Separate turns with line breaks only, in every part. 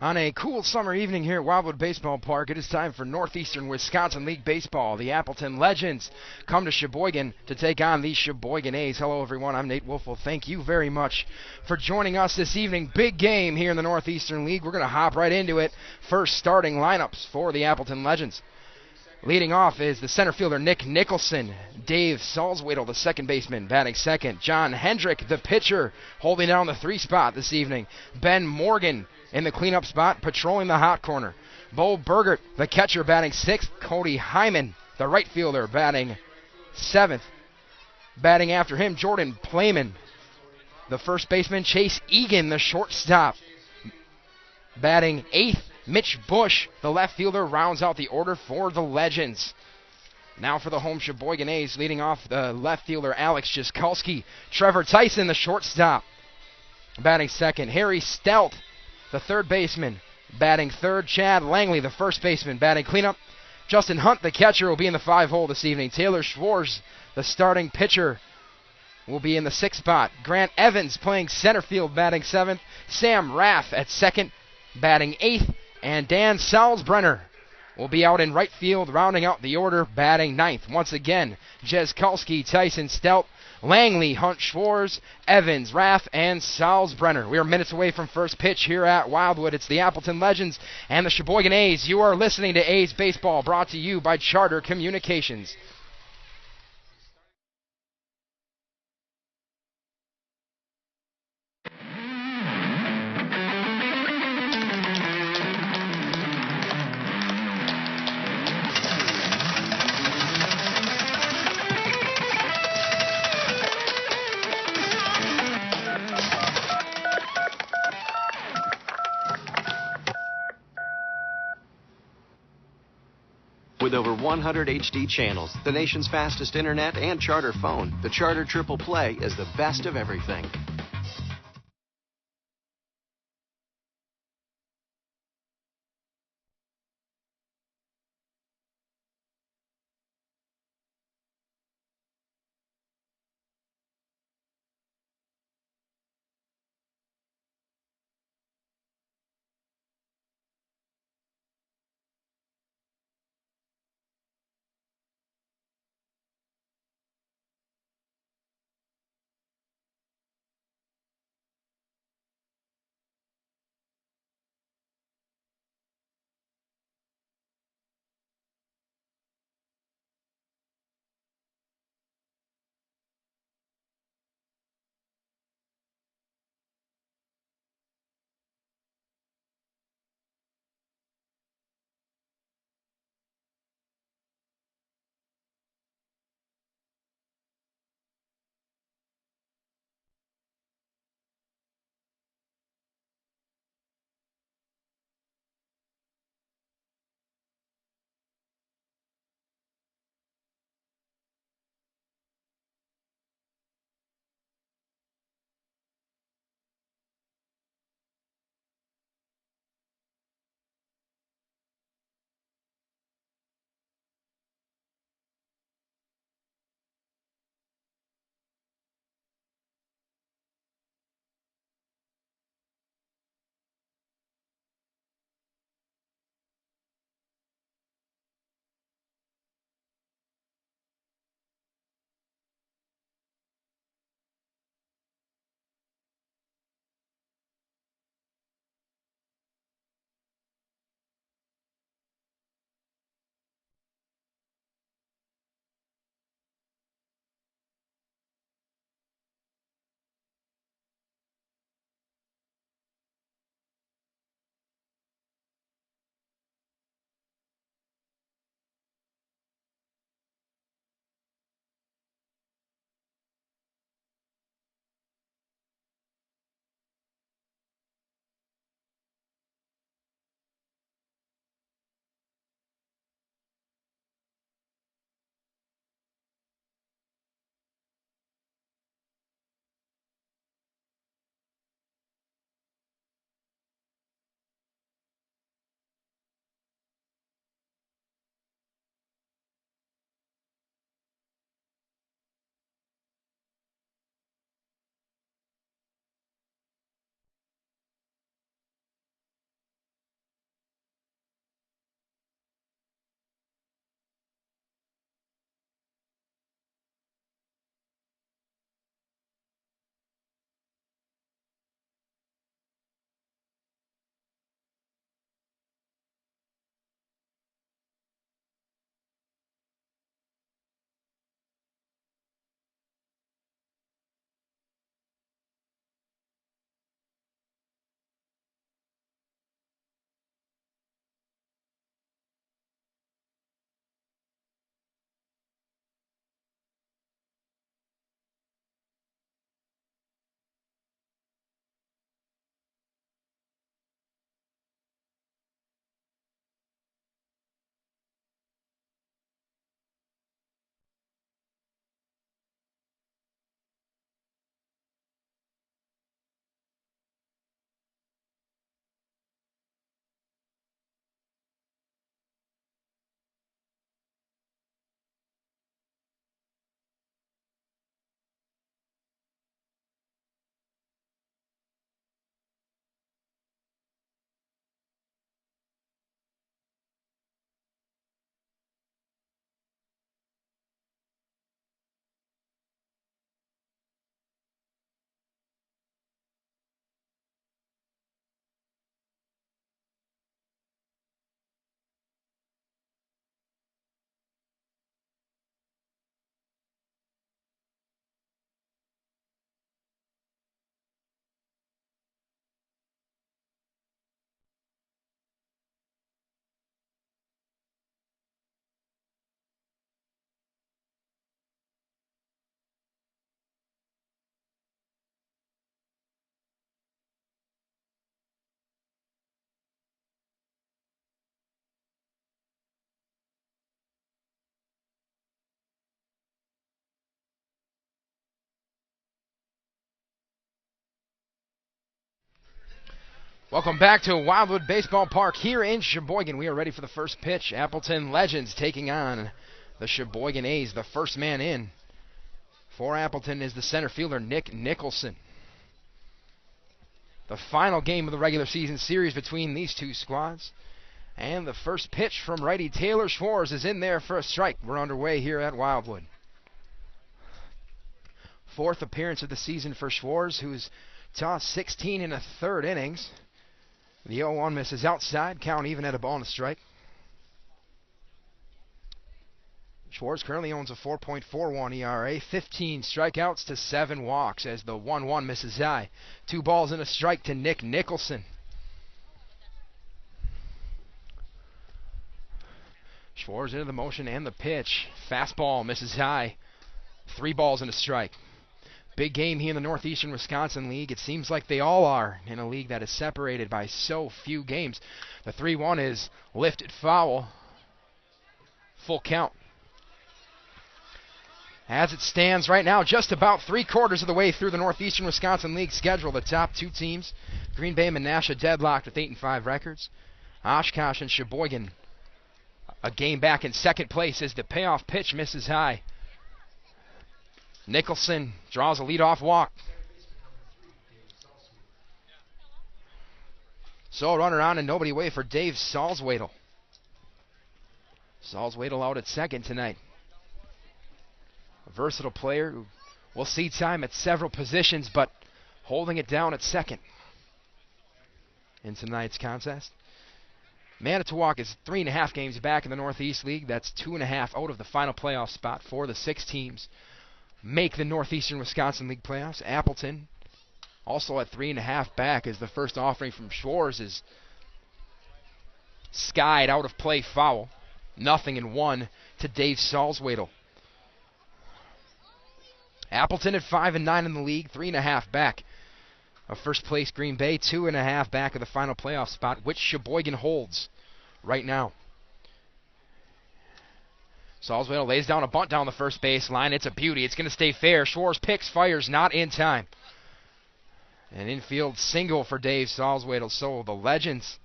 On a cool summer evening here at Wildwood Baseball Park, it is time for Northeastern Wisconsin League Baseball. The Appleton Legends come to Sheboygan to take on the Sheboygan A's. Hello, everyone. I'm Nate Wolfel. Thank you very much for joining us this evening. Big game here in the Northeastern League. We're going to hop right into it. First starting lineups for the Appleton Legends. Leading off is the center fielder, Nick Nicholson. Dave Salzwedel, the second baseman, batting second. John Hendrick, the pitcher, holding down the 3 spot this evening. Ben Morgan in the cleanup spot, patrolling the hot corner. Bo Bergert, the catcher, batting 6th. Cody Hyman, the right fielder, batting 7th. Batting after him, Jordan Playman, the first baseman. Chase Egan, the shortstop, batting 8th. Mitch Bush, the left fielder, rounds out the order for the Legends. Now for the home Sheboygan A's, leading off the left fielder, Alex Jaskulski. Trevor Tyson, the shortstop, batting second. Harry Stout, the third baseman, batting third. Chad Langley, the first baseman, batting cleanup. Justin Hunt, the catcher, will be in the 5-hole this evening. Taylor Schwartz, the starting pitcher, will be in the 6th spot. Grant Evans playing center field, batting 7th. Sam Raff at second, batting 8th. And Dan Salzbrenner will be out in right field, rounding out the order, batting 9th. Once again, Jaskulski, Tyson, Stout, Langley, Hunt, Schwartz, Evans, Raff, and Salzbrenner. We are minutes away from first pitch here at Wildwood. It's the Appleton Legends and the Sheboygan A's. You are listening to A's Baseball, brought to you by Charter Communications.
With over 100 HD channels, the nation's fastest internet, and Charter phone, the Charter Triple Play is the best of everything.
Welcome back to Wildwood Baseball Park here in Sheboygan. We are ready for the first pitch. Appleton Legends taking on the Sheboygan A's. The first man in for Appleton is the center fielder, Nick Nicholson. The final game of the regular season series between these two squads. And the first pitch from righty Taylor Schwartz is in there for a strike. We're underway here at Wildwood. Fourth appearance of the season for Schwartz, who's tossed 16 1/3 innings. The 0-1 misses outside, count even at a ball and a strike. Schwartz currently owns a 4.41 ERA, 15 strikeouts to 7 walks as the 1-1 misses high. 2 balls and a strike to Nick Nicholson. Schwartz into the motion and the pitch. Fastball misses high. 3 balls and a strike. Big game here in the Northeastern Wisconsin League. It seems like they all are in a league that is separated by so few games. The 3-1 is lifted foul. Full count. As it stands right now, just about 3/4 of the way through the Northeastern Wisconsin League schedule, the top 2 teams, Green Bay and Menasha, deadlocked with 8-5 records. Oshkosh and Sheboygan, a game back in second place as the payoff pitch misses high. Nicholson draws a leadoff walk. So a runner on and nobody away for Dave Salzwedel. Salzwedel out at second tonight. A versatile player who will see time at several positions, but holding it down at second in tonight's contest. Manitowoc is 3.5 games back in the Northeast League. That's 2.5 out of the final playoff spot for the 6 teams. Make the Northeastern Wisconsin League playoffs. Appleton also at 3.5 back as the first offering from Schwartz is skied out of play foul. 0-1 to Dave Salzwedel. Appleton at 5-9 in the league, 3.5 back of first place Green Bay, 2.5 back of the final playoff spot, which Sheboygan holds right now. Salzwedel lays down a bunt down the first base line. It's a beauty. It's going to stay fair. Schwartz picks, fires, not in time. An infield single for Dave Salzwedel. So the Legends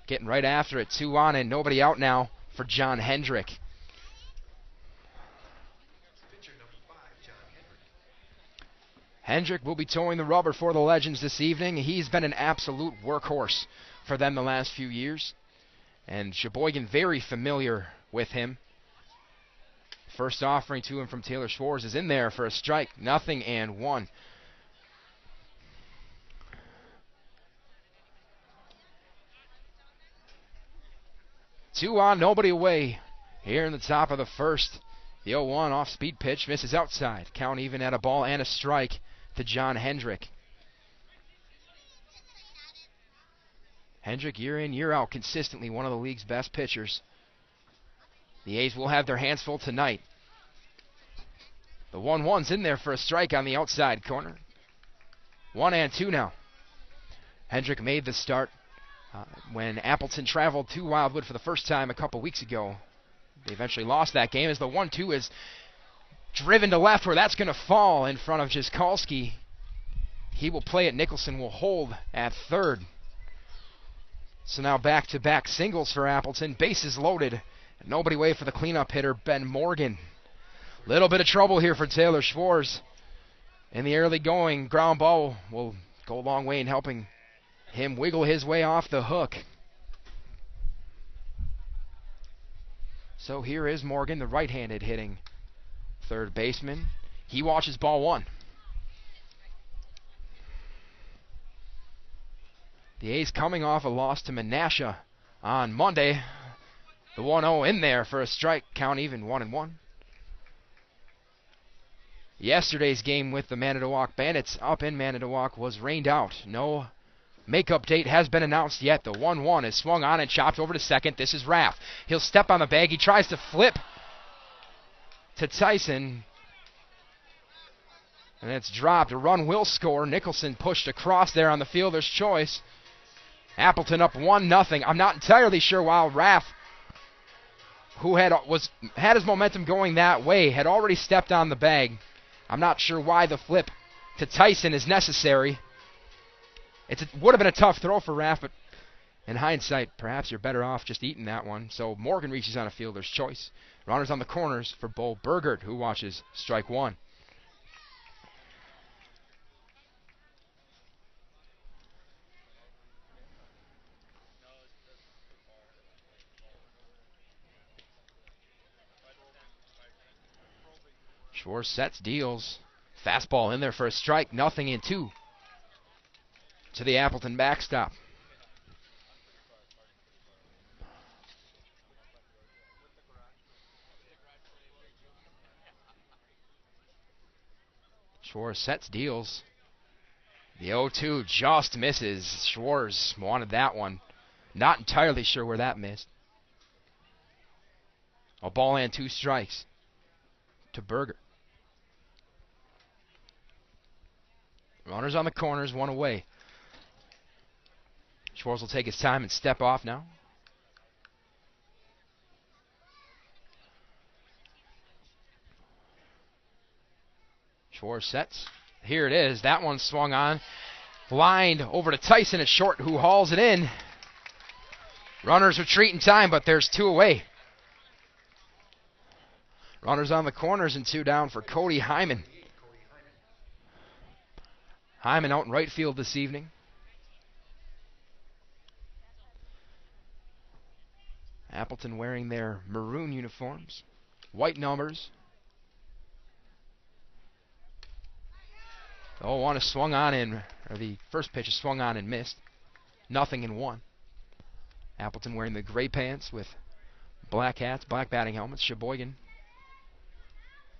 getting right after it. 2 on and nobody out now for John Hendrick. Hendrick will be towing the rubber for the Legends this evening. He's been an absolute workhorse for them the last few years. And Sheboygan very familiar with him. First offering to him from Taylor Schwartz is in there for a strike. 0-1. Two on, nobody away. Here in the top of the first. The 0-1 off-speed pitch misses outside. Count even at a ball and a strike to John Hendrick. Hendrick year in, year out, consistently one of the league's best pitchers. The A's will have their hands full tonight. The 1-1's in there for a strike on the outside corner. 1-2 now. Hendrick made the start when Appleton traveled to Wildwood for the first time a couple weeks ago. They eventually lost that game as the 1-2 is driven to left where that's going to fall in front of Jaskalski. He will play it. Nicholson will hold at third. So now back-to-back singles for Appleton. Bases loaded. Nobody away for the cleanup hitter, Ben Morgan. Little bit of trouble here for Taylor Schwartz. In the early going, ground ball will go a long way in helping him wiggle his way off the hook. So here is Morgan, the right-handed hitting third baseman. He watches ball 1. The A's coming off a loss to Menasha on Monday. The 1-0 in there for a strike, count even 1-1. Yesterday's game with the Manitowoc Bandits up in Manitowoc was rained out. No makeup date has been announced yet. The 1-1 is swung on and chopped over to second. This is Raff. He'll step on the bag. He tries to flip to Tyson. And it's dropped. A run will score. Nicholson pushed across there on the fielder's choice. Appleton up 1-0. I'm not entirely sure why Raff, who had his momentum going that way, had already stepped on the bag. I'm not sure why the flip to Tyson is necessary. It would have been a tough throw for Raff, but in hindsight, perhaps you're better off just eating that one. So Morgan reaches on a fielder's choice. Runners on the corners for Bo Burgert, who watches strike one. Schwartz sets, deals. Fastball in there for a strike. 0-2 to the Appleton backstop. Schwartz sets, deals. The 0-2 just misses. Schwartz wanted that one. Not entirely sure where that missed. A ball and 2 strikes to Burger. Runners on the corners, 1 away. Schwartz will take his time and step off now. Schwartz sets. Here it is. That one swung on. Lined over to Tyson at short, who hauls it in. Runners retreat in time, but there's 2 away. Runners on the corners and 2 down for Cody Hyman. Hyman out in right field this evening. Appleton wearing their maroon uniforms. White numbers. The 0-1 is swung on in, or the first pitch is swung on and missed. 0-1. Appleton wearing the gray pants with black hats, black batting helmets. Sheboygan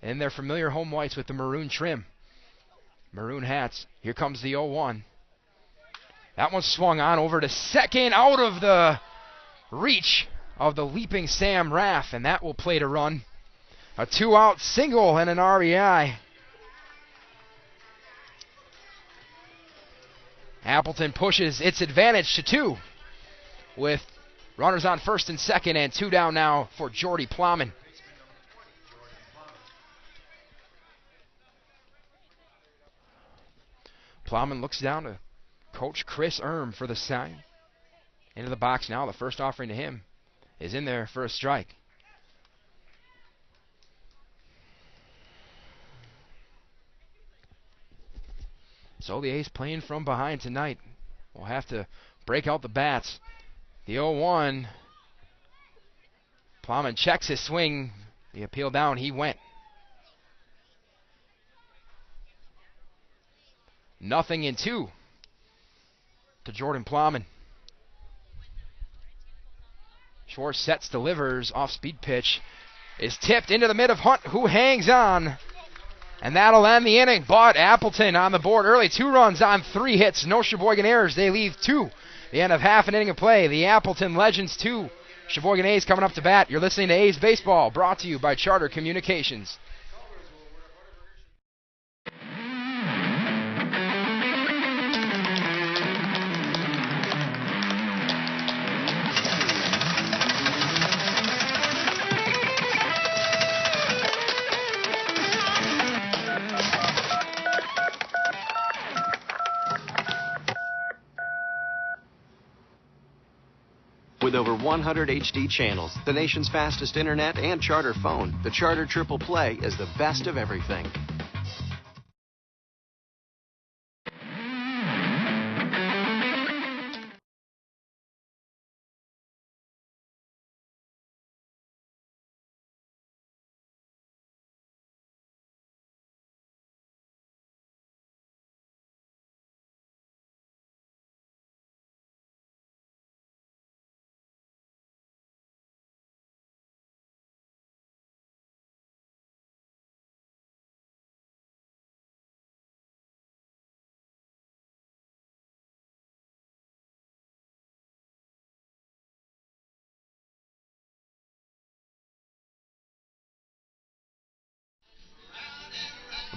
in their familiar home whites with the maroon trim. Maroon hats. Here comes the 0-1. That one swung on over to second, out of the reach of the leaping Sam Raff, and that will plate a run. A 2-out single and an RBI. Appleton pushes its advantage to 2 with runners on first and second and 2 down now for Jordy Plowman. Plowman looks down to Coach Chris Erm for the sign. Into the box now. The first offering to him is in there for a strike. So the A's playing from behind tonight. We'll have to break out the bats. The 0-1. Plowman checks his swing. The appeal down, he went. 0-2 to Jordan Plowman. Schwartz sets, delivers, off-speed pitch. Is tipped into the mid of Hunt, who hangs on. And that'll end the inning. But Appleton on the board early. 2 runs on 3 hits. No Sheboygan errors. They leave 2. The end of half an inning of play. The Appleton Legends 2. Sheboygan A's coming up to bat. You're listening to A's Baseball, brought to you by Charter Communications.
With over 100 HD channels, the nation's fastest internet, and Charter phone, the Charter Triple Play is the best of everything.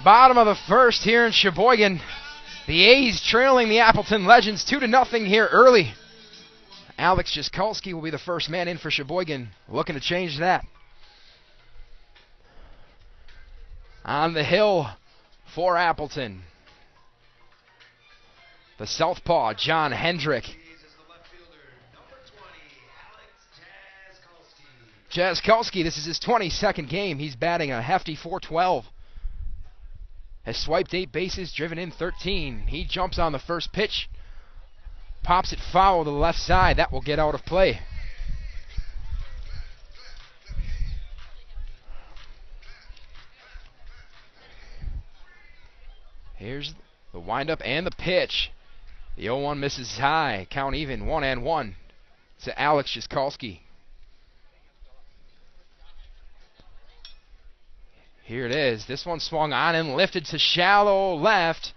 Bottom of the first here in Sheboygan. The A's trailing the Appleton Legends 2-0 here early. Alex Jaskolski will be the first man in for Sheboygan, looking to change that. On the hill for Appleton. The southpaw, John Hendrick. Jaskowski, this is his 22nd game. He's batting a hefty .412. Has swiped 8 bases, driven in 13. He jumps on the first pitch. Pops it foul to the left side. That will get out of play. Here's the windup and the pitch. The 0-1 misses high. Count even, 1-1 to Alex Jaskowski. Here it is. This one swung on and lifted to shallow left.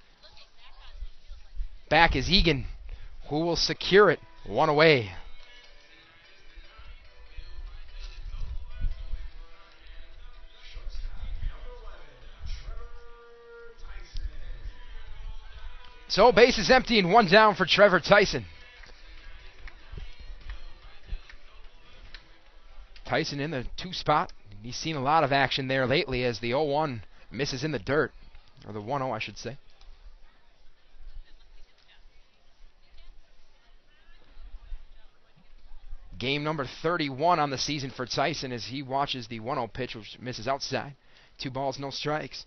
Back is Egan, who will secure it. 1 away. So base is empty and 1 down for Trevor Tyson. Tyson in the 2 spot. He's seen a lot of action there lately as the 0-1 misses in the dirt. Or the 1-0, I should say. Game number 31 on the season for Tyson as he watches the 1-0 pitch, which misses outside. 2 balls, no strikes.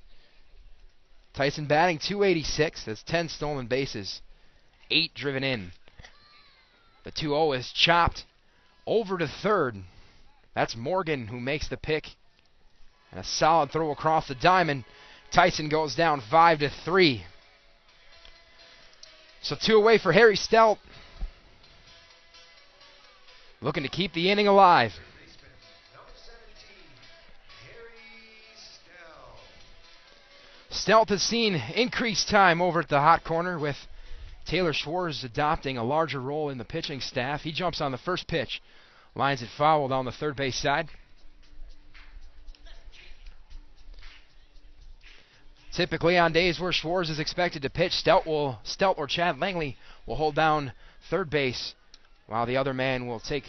Tyson batting .286. That's 10 stolen bases. 8 driven in. The 2-0 is chopped over to third. That's Morgan who makes the pick. And a solid throw across the diamond. Tyson goes down 5-3. So 2 away for Harry Stelt. Looking to keep the inning alive. Stelt has seen increased time over at the hot corner with Taylor Schwartz adopting a larger role in the pitching staff. He jumps on the first pitch. Lines it foul down the third base side. Typically on days where Schwartz is expected to pitch, Stelt or Chad Langley will hold down third base while the other man will take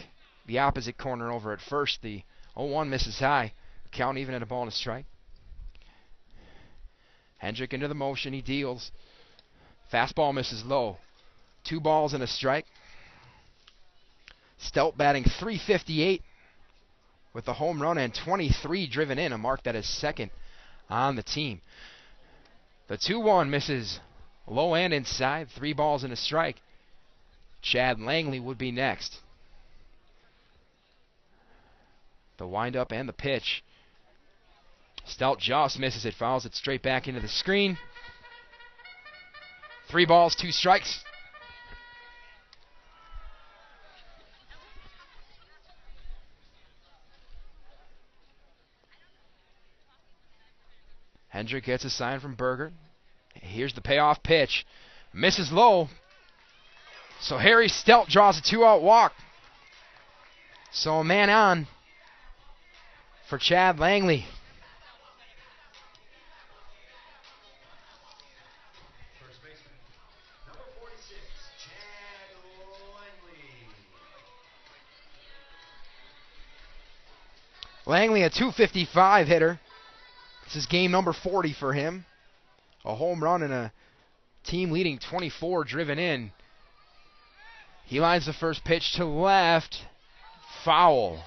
the opposite corner over at first. The 0-1 misses high. Count even at a ball and a strike. Hendrick into the motion. He deals. Fastball misses low. 2 balls and a strike. Stelt batting .358 with a home run and 23 driven in, a mark that is second on the team. The 2-1 misses low and inside. 3 balls and a strike. Chad Langley would be next. The windup and the pitch. Stelt just misses it, fouls it straight back into the screen. 3 balls, 2 strikes. Hendrick gets a sign from Berger. Here's the payoff pitch. Misses low. So Harry Stelt draws a 2-out walk. So a man on for Chad Langley. Langley, a .255 hitter. This is game number 40 for him. A home run and a team-leading 24 driven in. He lines the first pitch to left. Foul.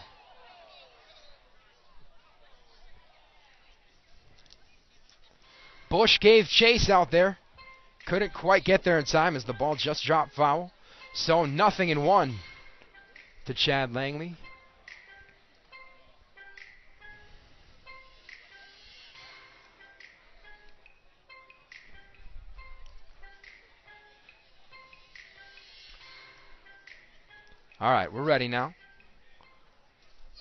Bush gave chase out there. Couldn't quite get there in time as the ball just dropped foul. So 0-1 to Chad Langley. All right, we're ready now.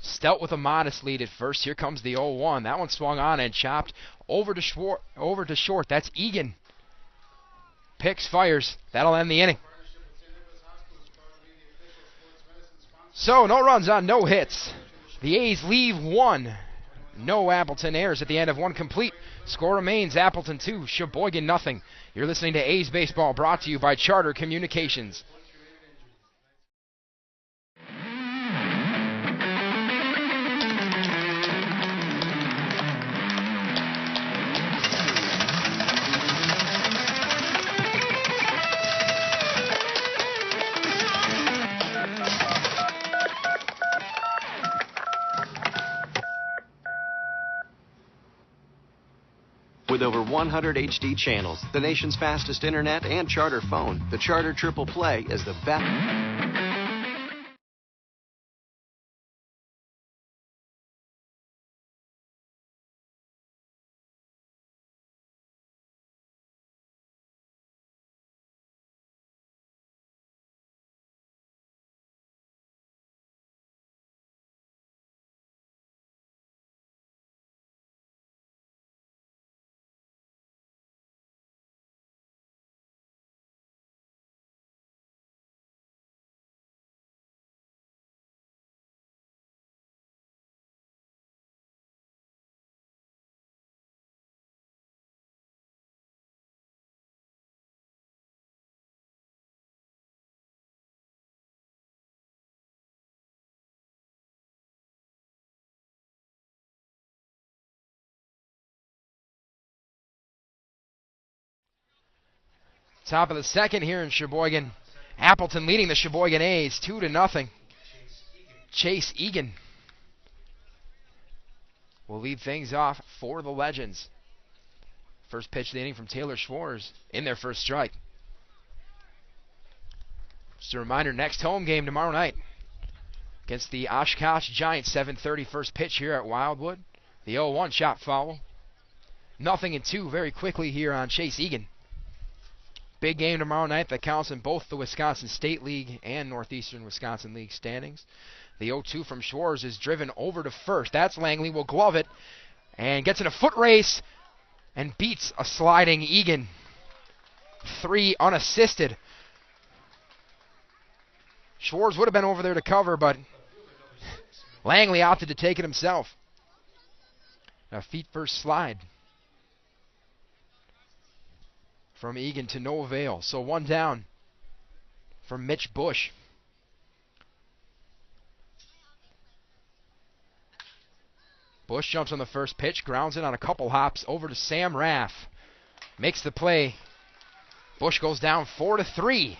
Stelt with a modest lead at first. Here comes the 0-1. That one swung on and chopped over to short. That's Egan. Picks, fires. That'll end the inning. So no runs on no hits. The A's leave 1. No Appleton errors at the end of 1 complete. Score remains Appleton 2, Sheboygan nothing. You're listening to A's Baseball, brought to you by Charter Communications.
With over 100 HD channels, the nation's fastest internet, and charter phone, the Charter Triple Play is the best.
Top of the second here in Sheboygan. Appleton leading the Sheboygan A's 2-0. Chase Egan will lead things off for the Legends. First pitch of the inning from Taylor Schwartz in their first strike. Just a reminder, next home game tomorrow night against the Oshkosh Giants, 7:30 first pitch here at Wildwood. The 0-1 shot foul. 0-2 very quickly here on Chase Egan. Big game tomorrow night that counts in both the Wisconsin State League and Northeastern Wisconsin League standings. The 0-2 from Schwartz is driven over to first. That's Langley, will glove it and gets in a foot race and beats a sliding Egan. 3 unassisted. Schwartz would have been over there to cover, but Langley opted to take it himself. A feet first slide from Egan to no avail. So 1 down from Mitch Bush. Bush jumps on the first pitch, grounds it on a couple hops over to Sam Raff. Makes the play. Bush goes down 4-3.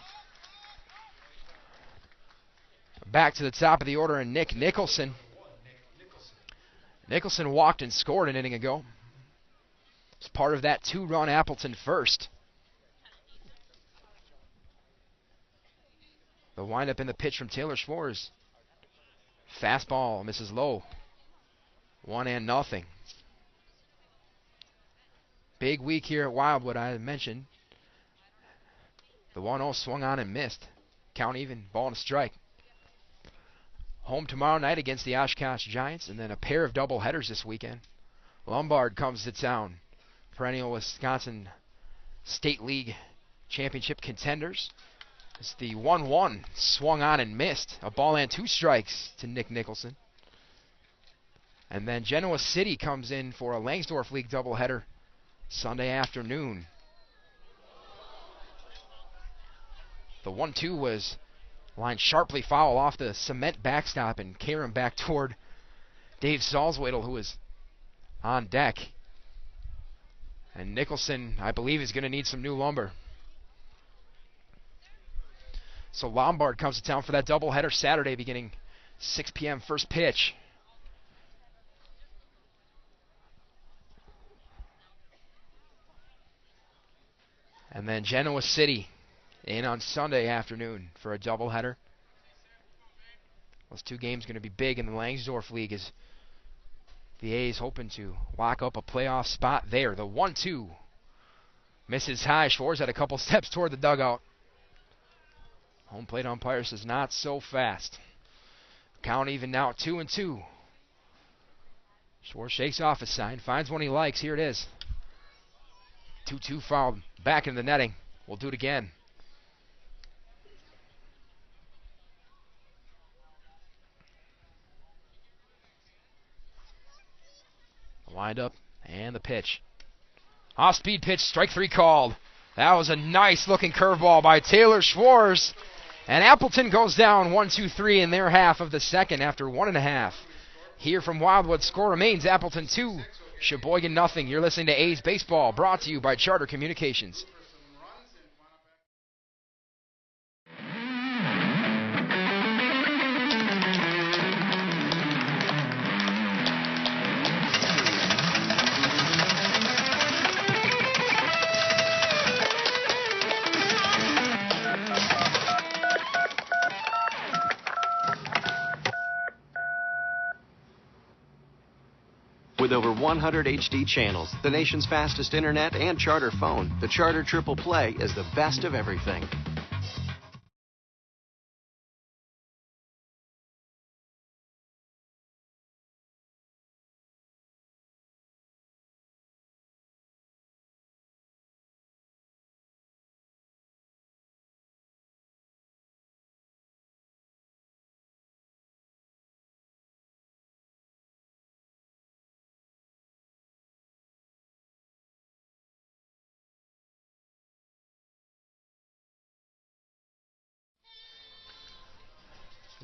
Back to the top of the order, and Nick Nicholson. Nicholson walked and scored an inning ago. It's part of that 2-run Appleton first. The windup in the pitch from Taylor Schwartz. Fastball misses low. 1-0. Big week here at Wildwood, I mentioned. The 1-0 swung on and missed. Count even, ball and a strike. Home tomorrow night against the Oshkosh Giants, and then a pair of doubleheaders this weekend. Lombard comes to town. Perennial Wisconsin State League championship contenders. It's the 1-1 swung on and missed. A ball and 2 strikes to Nick Nicholson. And then Genoa City comes in for a Langsdorff League doubleheader Sunday afternoon. The 1-2 was lined sharply foul off the cement backstop and carried him back toward Dave Salzwedel, who was on deck. And Nicholson, I believe, is going to need some new lumber. So Lombard comes to town for that doubleheader Saturday beginning 6 p.m. first pitch. And then Genoa City in on Sunday afternoon for a doubleheader. Those 2 games going to be big in the Langsdorff League as the A's hoping to lock up a playoff spot there. The 1-2 misses high. Schwartz had a couple steps toward the dugout. Home plate umpire says not so fast. Count even now at 2-2. Schwartz shakes off a sign, finds one he likes. Here it is. 2-2 fouled back in the netting. We'll do it again. The windup and the pitch. Off-speed pitch, strike 3 called. That was a nice looking curveball by Taylor Schwartz. And Appleton goes down 1-2-3 in their half of the second after 1.5. Here from Wildwood, score remains Appleton 2, Sheboygan nothing. You're listening to A's Baseball, brought to you by Charter Communications.
With over 100 HD channels, the nation's fastest internet, and charter phone, the Charter Triple Play is the best of everything.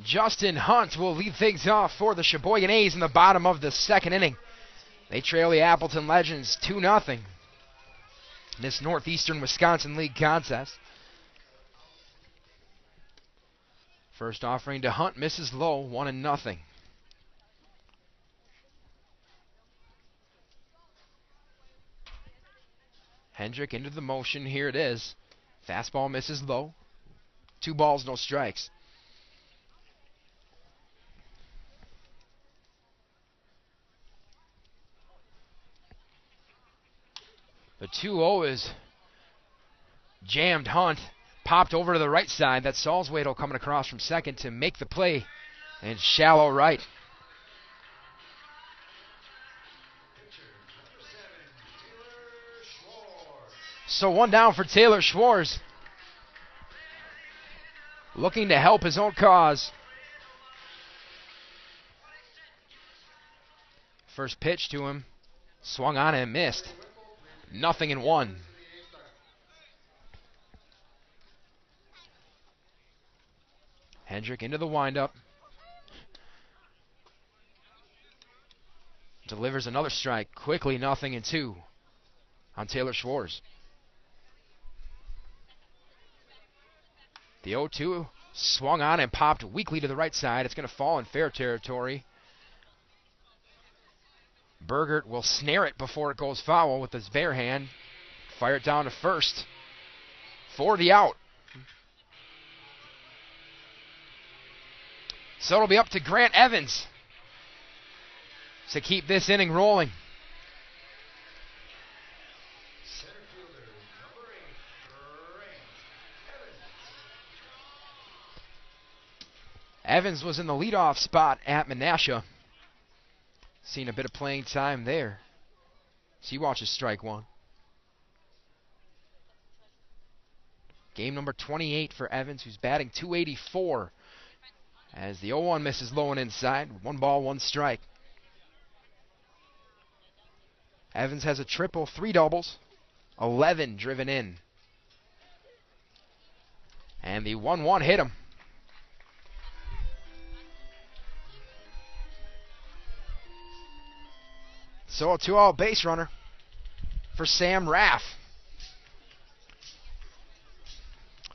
Justin Hunt will lead things off for the Sheboygan A's in the bottom of the second inning. They trail the Appleton Legends 2-0 in this Northeastern Wisconsin League contest. First offering to Hunt misses low, 1-0. Hendrick into the motion. Here it is. Fastball misses low. 2 balls, no strikes. The 2-0 is jammed. Hunt popped over to the right side. That's Salzwedel coming across from second to make the play. And shallow right. So 1 down for Taylor Schwartz. Looking to help his own cause. First pitch to him. Swung on and missed. 0-1. Hendrick into the windup. Delivers another strike. Quickly 0-2 on Taylor Schwartz. The 0-2 swung on and popped weakly to the right side. It's going to fall in fair territory. Bergert will snare it before it goes foul with his bare hand. Fire it down to first for the out. So it'll be up to Grant Evans to keep this inning rolling. Evans was in the leadoff spot at Menasha. Seen a bit of playing time there. So you watch strike 1. Game number 28 for Evans, who's batting .284. As the 0-1 misses low and inside. 1 ball, 1 strike. Evans has a triple, 3 doubles, 11 driven in. And the 1-1 hit him. So a 2-out base runner for Sam Raff.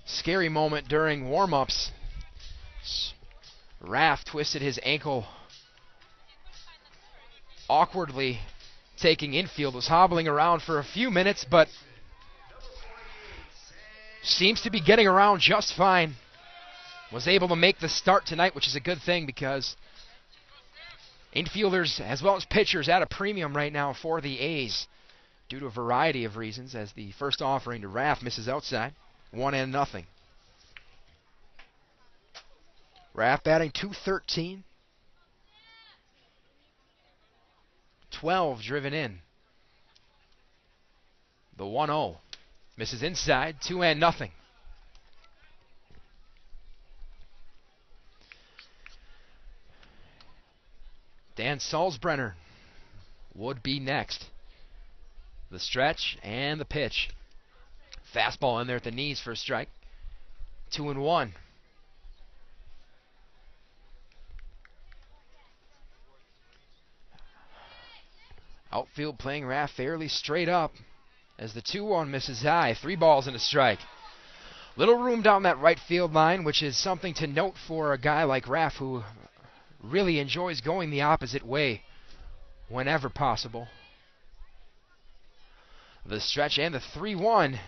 Scary moment during warm-ups. Raff twisted his ankle awkwardly, taking infield, was hobbling around for a few minutes, but seems to be getting around just fine. Was able to make the start tonight, which is a good thing because infielders as well as pitchers at a premium right now for the A's due to a variety of reasons, as the first offering to Raff misses outside. 1-0. Raff batting .213. 12 driven in. The 1-0 misses inside. 2-0. Dan Salzbrenner would be next. The stretch and the pitch. Fastball in there at the knees for a strike. 2-1. Outfield playing Raff fairly straight up as the 2-1 misses high. 3 balls and a strike. Little room down that right field line, which is something to note for a guy like Raff who really enjoys going the opposite way whenever possible. The stretch and the 3-1.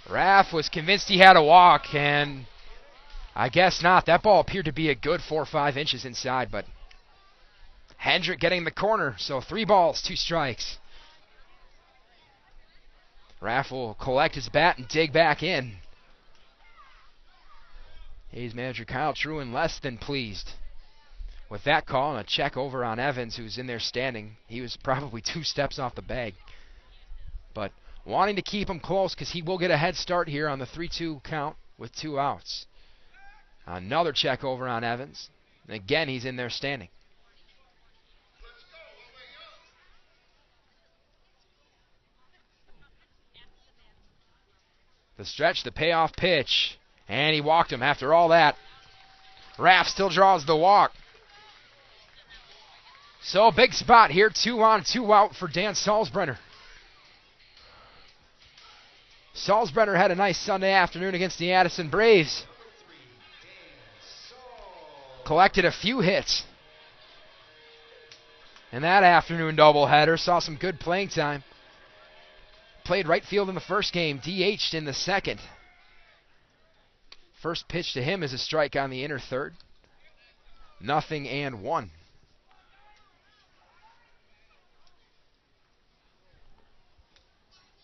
Raff was convinced he had a walk, and I guess not. That ball appeared to be a good 4 or 5 inches inside, but Hendrick getting the corner, so 3 balls, 2 strikes. Raff will collect his bat and dig back in. A's manager Kyle Truen less than pleased with that call, and a check over on Evans, who's in there standing. He was probably 2 steps off the bag, but wanting to keep him close because he will get a head start here on the 3-2 count with 2 outs. Another check over on Evans. And again, he's in there standing. The stretch, the payoff pitch, and he walked him after all that. Raff still draws the walk. So big spot here, 2 on, 2 out for Dan Salzbrenner. Salzbrenner had a nice Sunday afternoon against the Addison Braves. Collected a few hits in that afternoon doubleheader. Saw some good playing time. Played right field in the first game, DH'd in the second. First pitch to him is a strike on the inner third. 0-1.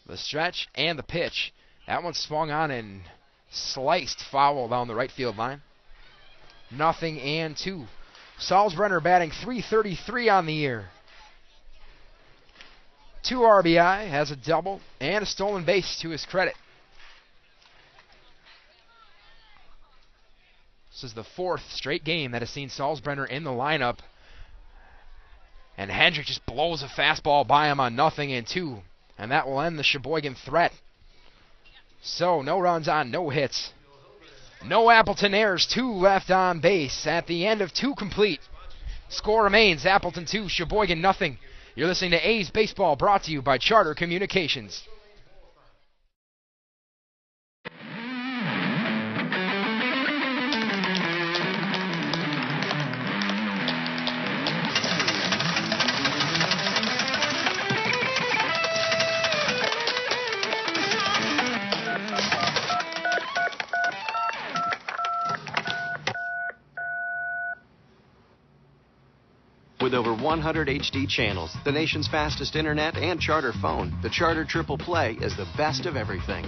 The stretch and the pitch. That one swung on and sliced foul down the right field line. 0-2. Salzbrenner batting .333 on the year. 2 RBI, has a double, and a stolen base to his credit. This is the 4th straight game that has seen Salzbrenner in the lineup. And Hendrick just blows a fastball by him on 0-2. And that will end the Sheboygan threat. So, no runs on, no hits. No Appleton errors, 2 left on base at the end of 2 complete. Score remains Appleton 2, Sheboygan 0. You're listening to A's Baseball, brought to you by Charter Communications.
With over 100 HD channels, the nation's fastest internet, and Charter phone, the Charter Triple Play is the best of everything.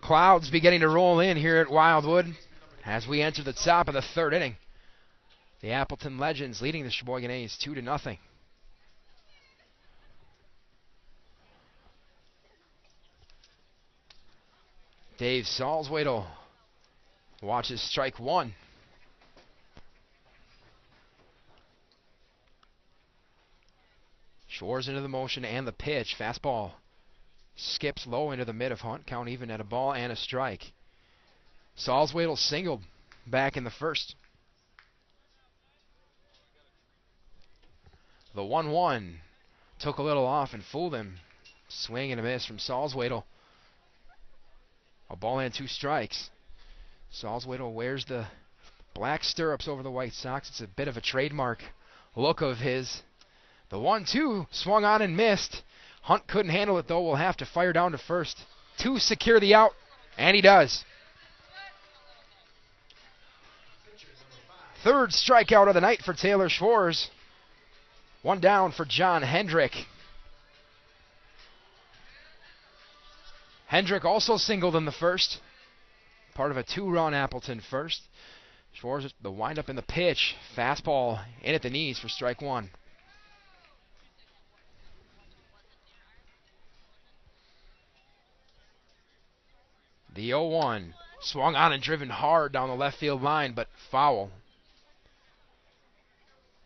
Clouds beginning to roll in here at Wildwood as we enter the top of the 3rd inning. The Appleton Legends leading the Sheboygan A's 2-0. Dave Salzwedel watches strike 1. Shores into the motion and the pitch. Fastball skips low into the mid of Hunt. Count even at a ball and a strike. Salzwedel singled back in the first. The 1-1 took a little off and fooled him. Swing and a miss from Salzwedel. A ball and 2 strikes. Salzwedel wears the black stirrups over the White Sox. It's a bit of a trademark look of his. The 1-2 swung on and missed. Hunt couldn't handle it, though. Will have to fire down to first to secure the out, and he does. 3rd strikeout of the night for Taylor Schwarz. 1 down for John Hendrick. Hendrick also singled in the first. Part of a 2-run Appleton first. Schwarz, the windup in the pitch. Fastball in at the knees for strike 1. The 0-1. Swung on and driven hard down the left field line, but foul.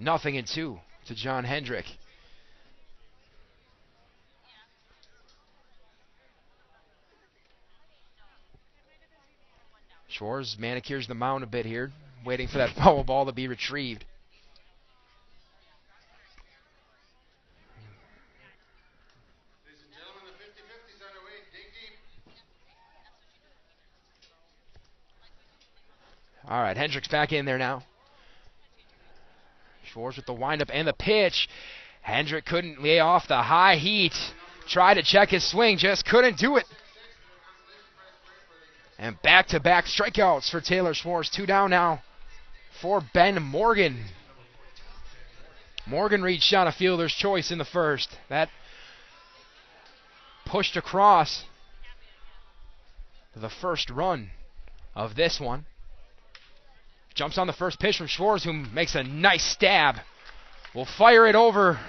0-2 to John Hendrick. Schwartz manicures the mound a bit here, waiting for that foul ball to be retrieved. All right, Hendrick's back in there now. Schwartz with the windup and the pitch. Hendrick couldn't lay off the high heat. Tried to check his swing, just couldn't do it. And back-to-back strikeouts for Taylor Schwartz. 2 down now for Ben Morgan. Morgan reached on a fielder's choice in the first. That pushed across the first run of this one. Jumps on the first pitch from Schwartz, who makes a nice stab. Will fire it over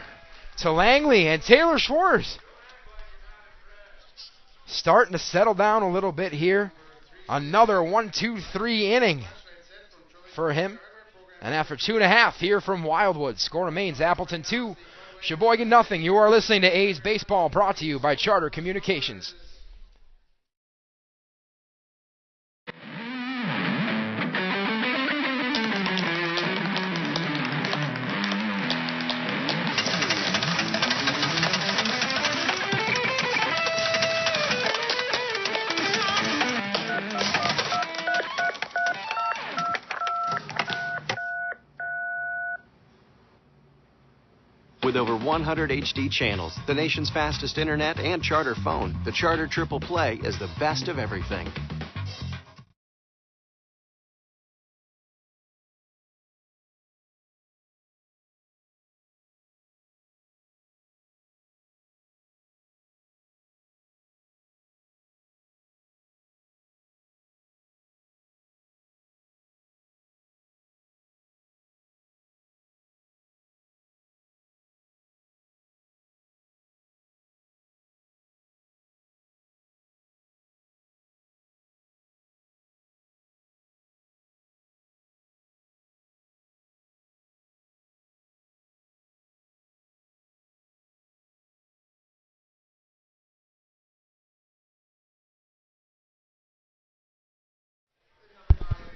to Langley, and Taylor Schwartz starting to settle down a little bit here. Another 1-2-3 inning for him. And after 2.5 here from Wildwood, score remains Appleton 2, Sheboygan nothing. You are listening to A's Baseball, brought to you by Charter Communications.
With over 100 HD channels, the nation's fastest internet, and Charter phone, the Charter Triple Play is the best of everything.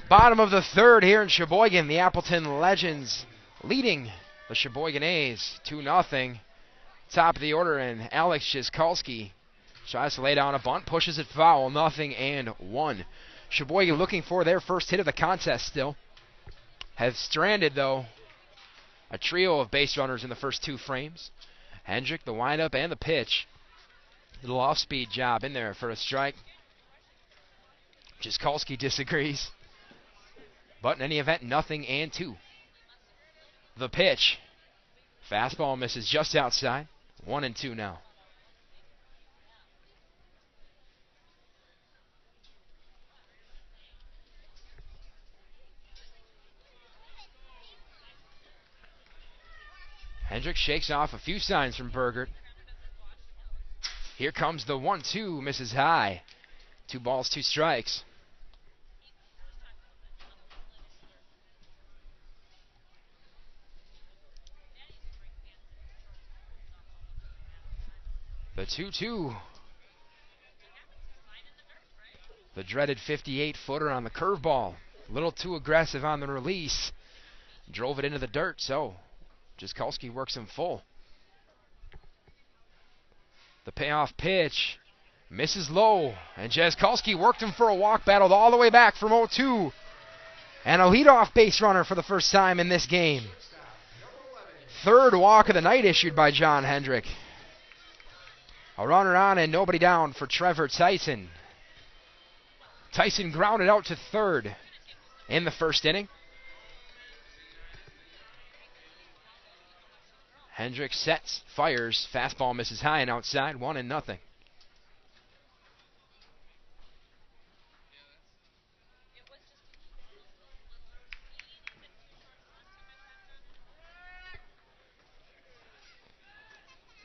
Bottom of the third here in Sheboygan. The Appleton Legends leading the Sheboygan A's 2-0. Top of the order, and Alex Jiskalski tries to lay down a bunt, pushes it foul, 0-1. Sheboygan looking for their first hit of the contest still. Have stranded, though, a trio of base runners in the first 2 frames. Hendrick, the windup, and the pitch. Little off-speed job in there for a strike. Jiskalski disagrees. But in any event, 0-2. The pitch. Fastball misses just outside. 1-2 now. Hendrick shakes off a few signs from Bergert. Here comes the 1-2, misses high. 2 balls, 2 strikes. The 2-2. The dreaded 58-footer on the curveball. A little too aggressive on the release. Drove it into the dirt, so Jiskalski works him full. The payoff pitch misses low, and Jiskalski worked him for a walk, battled all the way back from 0-2. And a leadoff base runner for the first time in this game. Third walk of the night issued by John Hendrick. A runner on and nobody down for Trevor Tyson. Tyson grounded out to third in the first inning. Hendrick sets, fires, fastball misses high and outside, 1-0.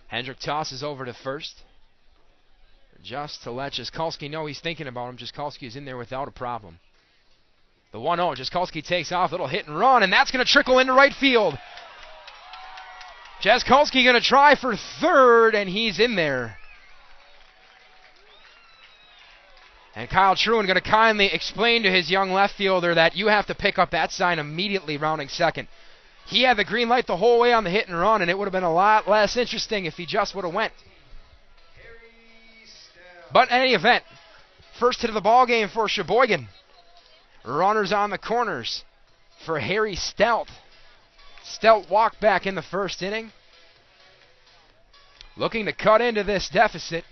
Hendrick tosses over to first. just to let Jaskolski know he's thinking about him. Jaskolski is in there without a problem. The 1-0, Jaskolski takes off, little hit and run, and that's going to trickle into right field. Jaskolski going to try for third, and he's in there. And Kyle Truen going to kindly explain to his young left fielder that you have to pick up that sign immediately rounding second. He had the green light the whole way on the hit and run, and it would have been a lot less interesting if he just would have went. But in any event, first hit of the ball game for Sheboygan. Runners on the corners for Harry Stout. Stout walked back in the first inning. Looking to cut into this deficit.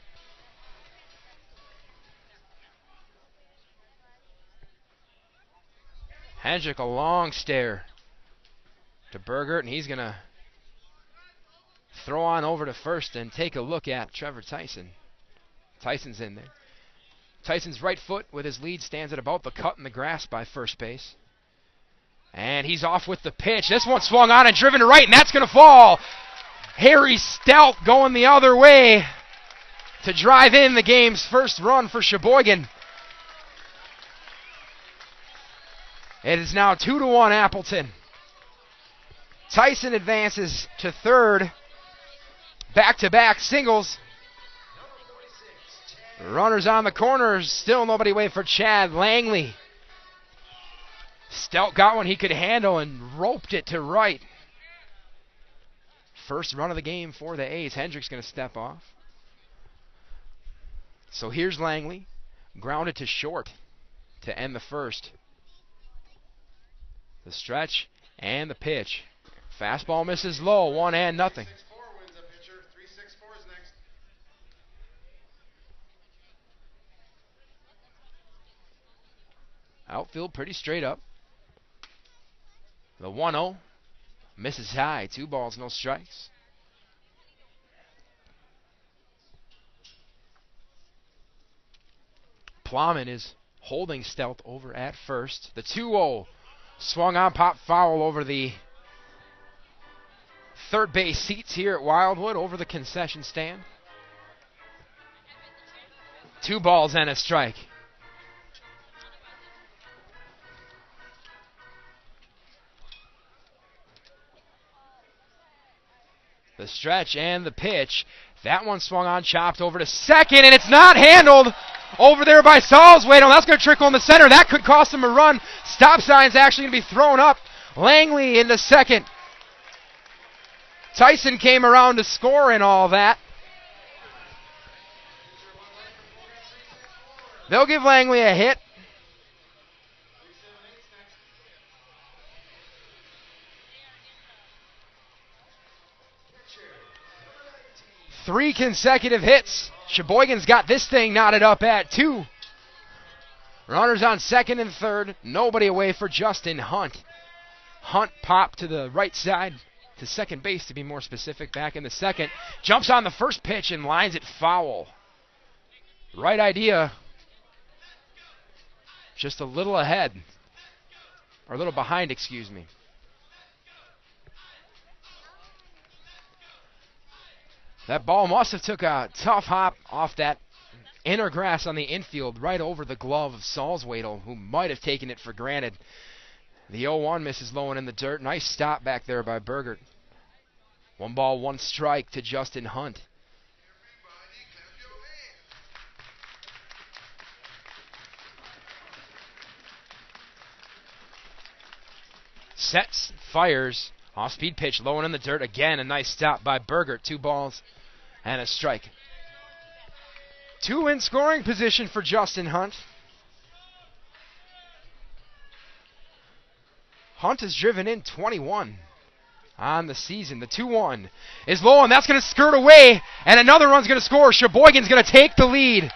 Hendrick, a long stare to Bergert, and he's going to throw on over to first and take a look at Trevor Tyson. Tyson's in there. Tyson's right foot with his lead stands at about the cut in the grass by first base. And he's off with the pitch. This one swung on and driven to right, and that's going to fall. Harry Stout going the other way to drive in the game's first run for Sheboygan. It is now 2-1 Appleton. Tyson advances to third. Back-to-back singles. Runners on the corners. Still nobody waiting for Chad Langley. Stout got one he could handle and roped it to right. First run of the game for the A's. Hendrick's going to step off. So here's Langley. Grounded to short to end the first. The stretch and the pitch. Fastball misses low, 1-0. Outfield pretty straight up. The 1-0 misses high. 2 balls, no strikes. Plowman is holding Stout over at first. The 2-0 swung on, pop foul over the third base seats here at Wildwood, over the concession stand. 2 balls and a strike. The stretch and the pitch. That one swung on, chopped over to second, and it's not handled over there by Salzwedel. That's going to trickle in the center. That could cost him a run. Stop sign's actually going to be thrown up. Langley into second. Tyson came around to score and all that. They'll give Langley a hit. Three consecutive hits. Sheboygan's got this thing knotted up at 2. Runners on second and third. Nobody away for Justin Hunt. Hunt popped to the right side, to second base to be more specific, back in the second. Jumps on the first pitch and lines it foul. Right idea. Just a little ahead. Or a little behind, excuse me. That ball must have took a tough hop off that inner grass on the infield right over the glove of Salzwedel, who might have taken it for granted. The 0-1 misses low and in the dirt. Nice stop back there by Bergert. 1 ball, 1 strike to Justin Hunt. Sets, fires. Off-speed pitch, low and in the dirt. Again, a nice stop by Bergert. 2 balls and a strike. 2 in scoring position for Justin Hunt. Hunt has driven in 21 on the season. The 2-1 is low, and that's going to skirt away, and another run's going to score. Sheboygan's going to take the lead.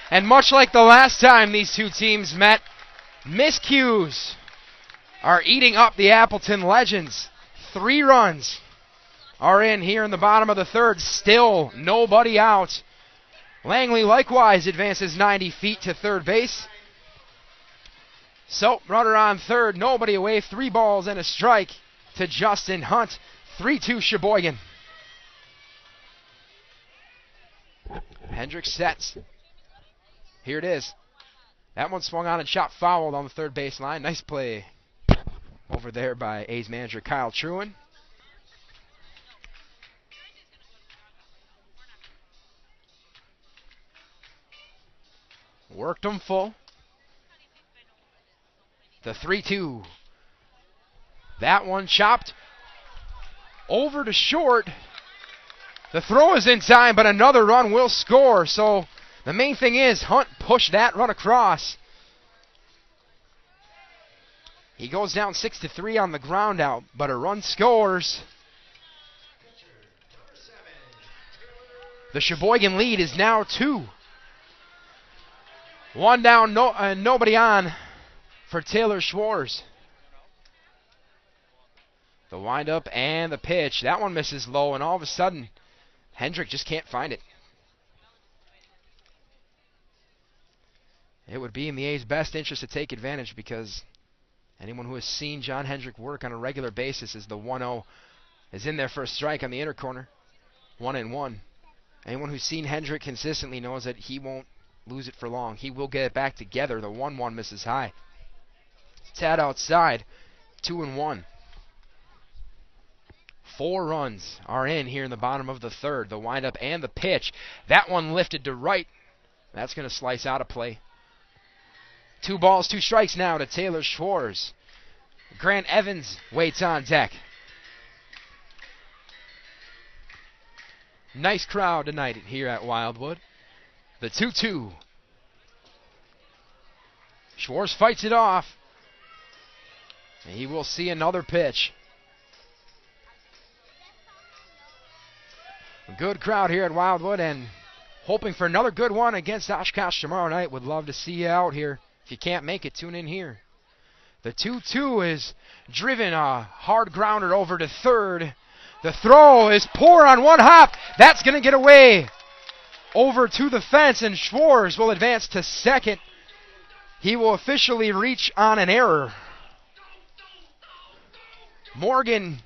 And much like the last time these two teams met, miscues are eating up the Appleton Legends. 3 runs are in here in the bottom of the third. Still nobody out. Langley likewise advances 90 feet to third base. So, runner on third, nobody away. 3 balls and a strike to Justin Hunt. 3-2 Sheboygan. Hendrick sets. Here it is. That one swung on and shot fouled on the third baseline. Nice play over there by A's manager Kyle Truen. Worked him full. The 3-2. That one chopped over to short. The throw is in time, but another run will score. So the main thing is Hunt pushed that run across. He goes down 6-3 on the ground out, but a run scores. The Sheboygan lead is now 2. One down, nobody on for Taylor Schwartz. The windup and the pitch. That one misses low, and all of a sudden, Hendrick just can't find it. It would be in the A's best interest to take advantage, because anyone who has seen John Hendrick work on a regular basis as the 1-0 is in there for a strike on the inner corner. 1-1. Anyone who's seen Hendrick consistently knows that he won't lose it for long. He will get it back together. The 1-1 misses high. Tad outside. 2-1. 4 runs are in here in the bottom of the third. The windup and the pitch. That one lifted to right. That's going to slice out of play. 2 balls, 2 strikes now to Taylor Schwartz. Grant Evans waits on deck. Nice crowd tonight here at Wildwood. The 2-2. Schwartz fights it off. And he will see another pitch. A good crowd here at Wildwood, and hoping for another good one against Oshkosh tomorrow night. Would love to see you out here. If you can't make it, tune in here. The 2-2 is driven, a hard grounder over to third. The throw is poor on one hop. That's going to get away over to the fence, and Schwartz will advance to second. He will officially reach on an error. Morgan,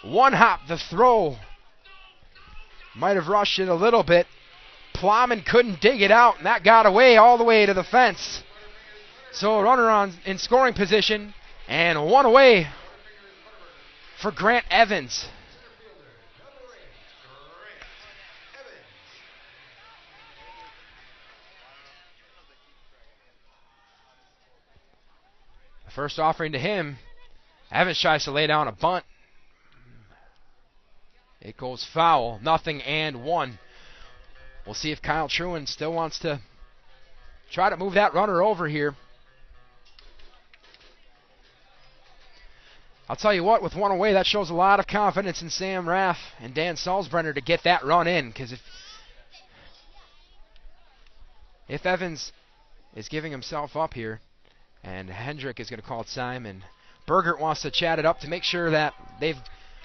one hop, the throw. Might have rushed it a little bit. Plowman couldn't dig it out, and that got away all the way to the fence. So a runner in scoring position, and one away for Grant Evans. The first offering to him, Evans tries to lay down a bunt. It goes foul, 0-1. We'll see if Kyle Truen still wants to try to move that runner over here. I'll tell you what, with one away, that shows a lot of confidence in Sam Raff and Dan Salzbrenner to get that run in, because if Evans is giving himself up here, and Hendrick is going to call time, and Bergert wants to chat it up to make sure that they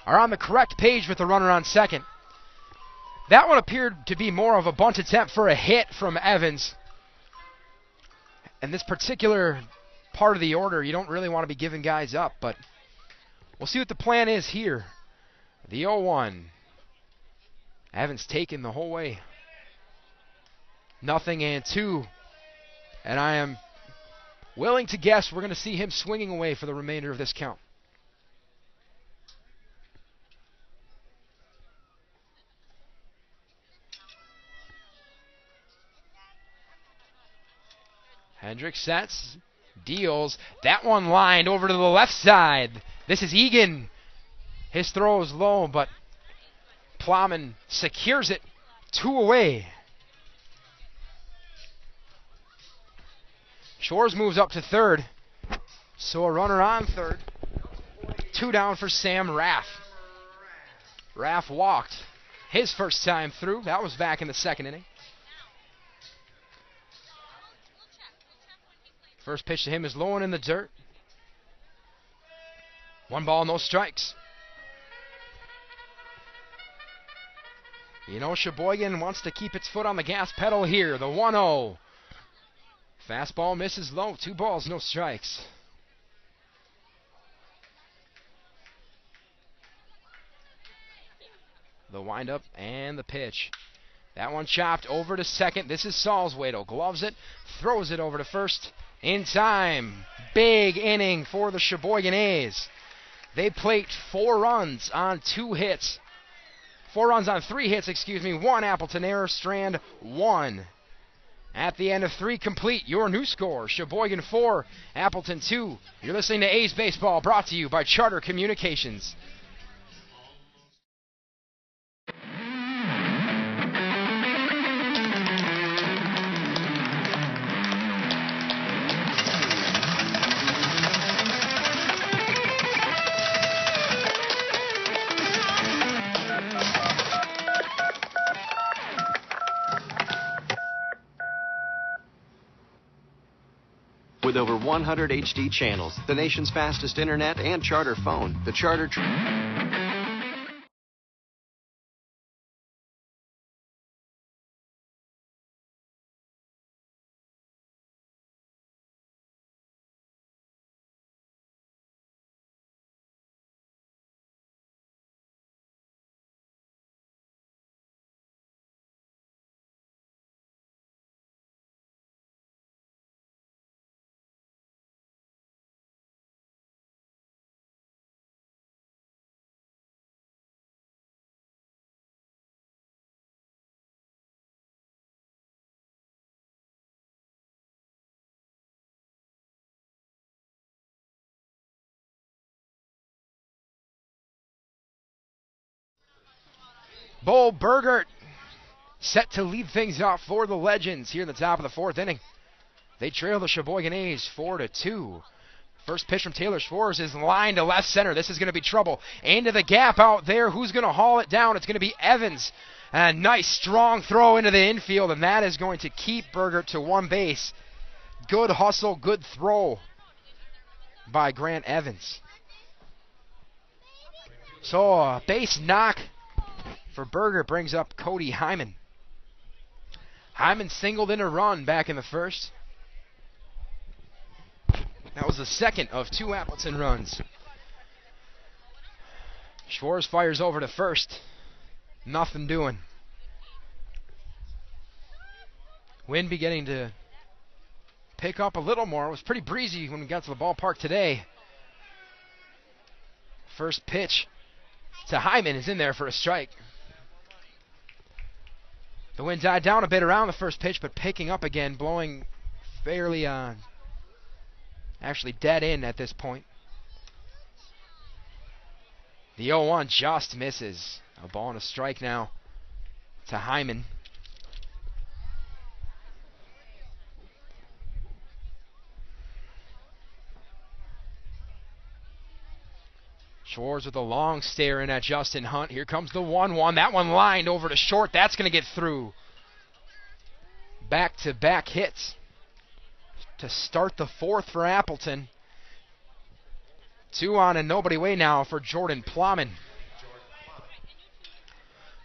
are on the correct page with the runner on second. That one appeared to be more of a bunt attempt for a hit from Evans. And this particular part of the order, you don't really want to be giving guys up, but we'll see what the plan is here. The 0-1. Evans taken the whole way. 0-2. And I am willing to guess we're going to see him swinging away for the remainder of this count. Hendrick sets, deals. That one lined over to the left side. This is Egan. His throw is low, but Plowman secures it. 2 away. Shores moves up to third. So a runner on third. 2 down for Sam Raff. Raff walked his first time through. That was back in the second inning. First pitch to him is low and in the dirt. 1 ball, no strikes. You know, Sheboygan wants to keep its foot on the gas pedal here. The 1-0. Fastball misses low. 2 balls, no strikes. The windup and the pitch. That one chopped over to second. This is Salzwedel. Gloves it, throws it over to first in time. Big inning for the Sheboygan A's. They plate 4 runs on 2 hits. 4 runs on 3 hits, excuse me. 1 Appleton error, Strand 1. At the end of 3 complete, your new score, Sheboygan 4, Appleton 2. You're listening to A's Baseball, brought to you by Charter Communications.
With over 100 HD channels, the nation's fastest internet, and Charter phone, the Charter...
Bo Burgert set to lead things off for the Legends here in the top of the 4th inning. They trail the Sheboygan A's 4-2. First pitch from Taylor Schwartz is lined to left center. This is going to be trouble. Into the gap out there. Who's going to haul it down? It's going to be Evans. A nice strong throw into the infield, and that is going to keep Burgert to 1 base. Good hustle, good throw by Grant Evans. So a base knock for Burgert brings up Cody Hyman. Hyman singled in a run back in the first. That was the second of 2 Appleton runs. Schwartz fires over to first. Nothing doing. Wind beginning to pick up a little more. It was pretty breezy when we got to the ballpark today. First pitch to Hyman is in there for a strike. The wind died down a bit around the first pitch, but picking up again, blowing fairly actually dead in at this point. The 0-1 just misses. A ball and a strike now to Hyman. Schwartz with a long stare in at Justin Hunt. Here comes the 1-1. That one lined over to short. That's going to get through. Back-to-back hits to start the 4th for Appleton. 2 on and nobody away now for Jordan Plowman.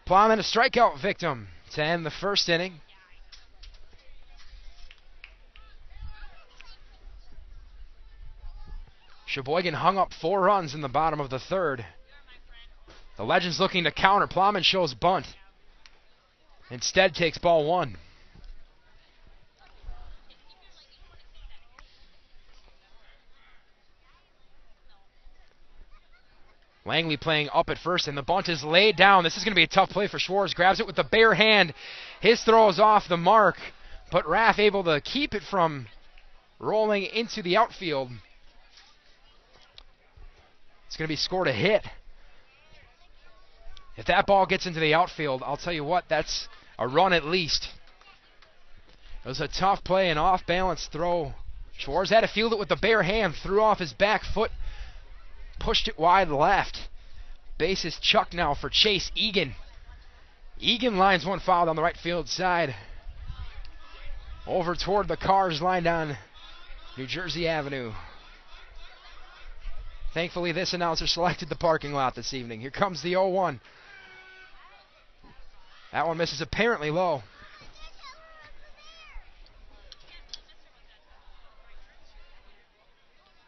Plowman a strikeout victim to end the 1st inning. Sheboygan hung up 4 runs in the bottom of the 3rd. The Legends looking to counter. Plowman shows bunt. Instead takes ball 1. Langley playing up at first, and the bunt is laid down. This is going to be a tough play for Schwartz. Grabs it with the bare hand. His throw is off the mark, but Raff able to keep it from rolling into the outfield. It's going to be scored a hit. If that ball gets into the outfield, I'll tell you what, that's a run at least. It was a tough play, an off-balance throw. Schwartz had to field it with the bare hand, threw off his back foot, pushed it wide left. Base is chucked now for Chase Egan. Egan lines one foul on the right field side. Over toward the cars lined on New Jersey Avenue. Thankfully, this announcer selected the parking lot this evening. Here comes the 0-1. That one misses apparently low.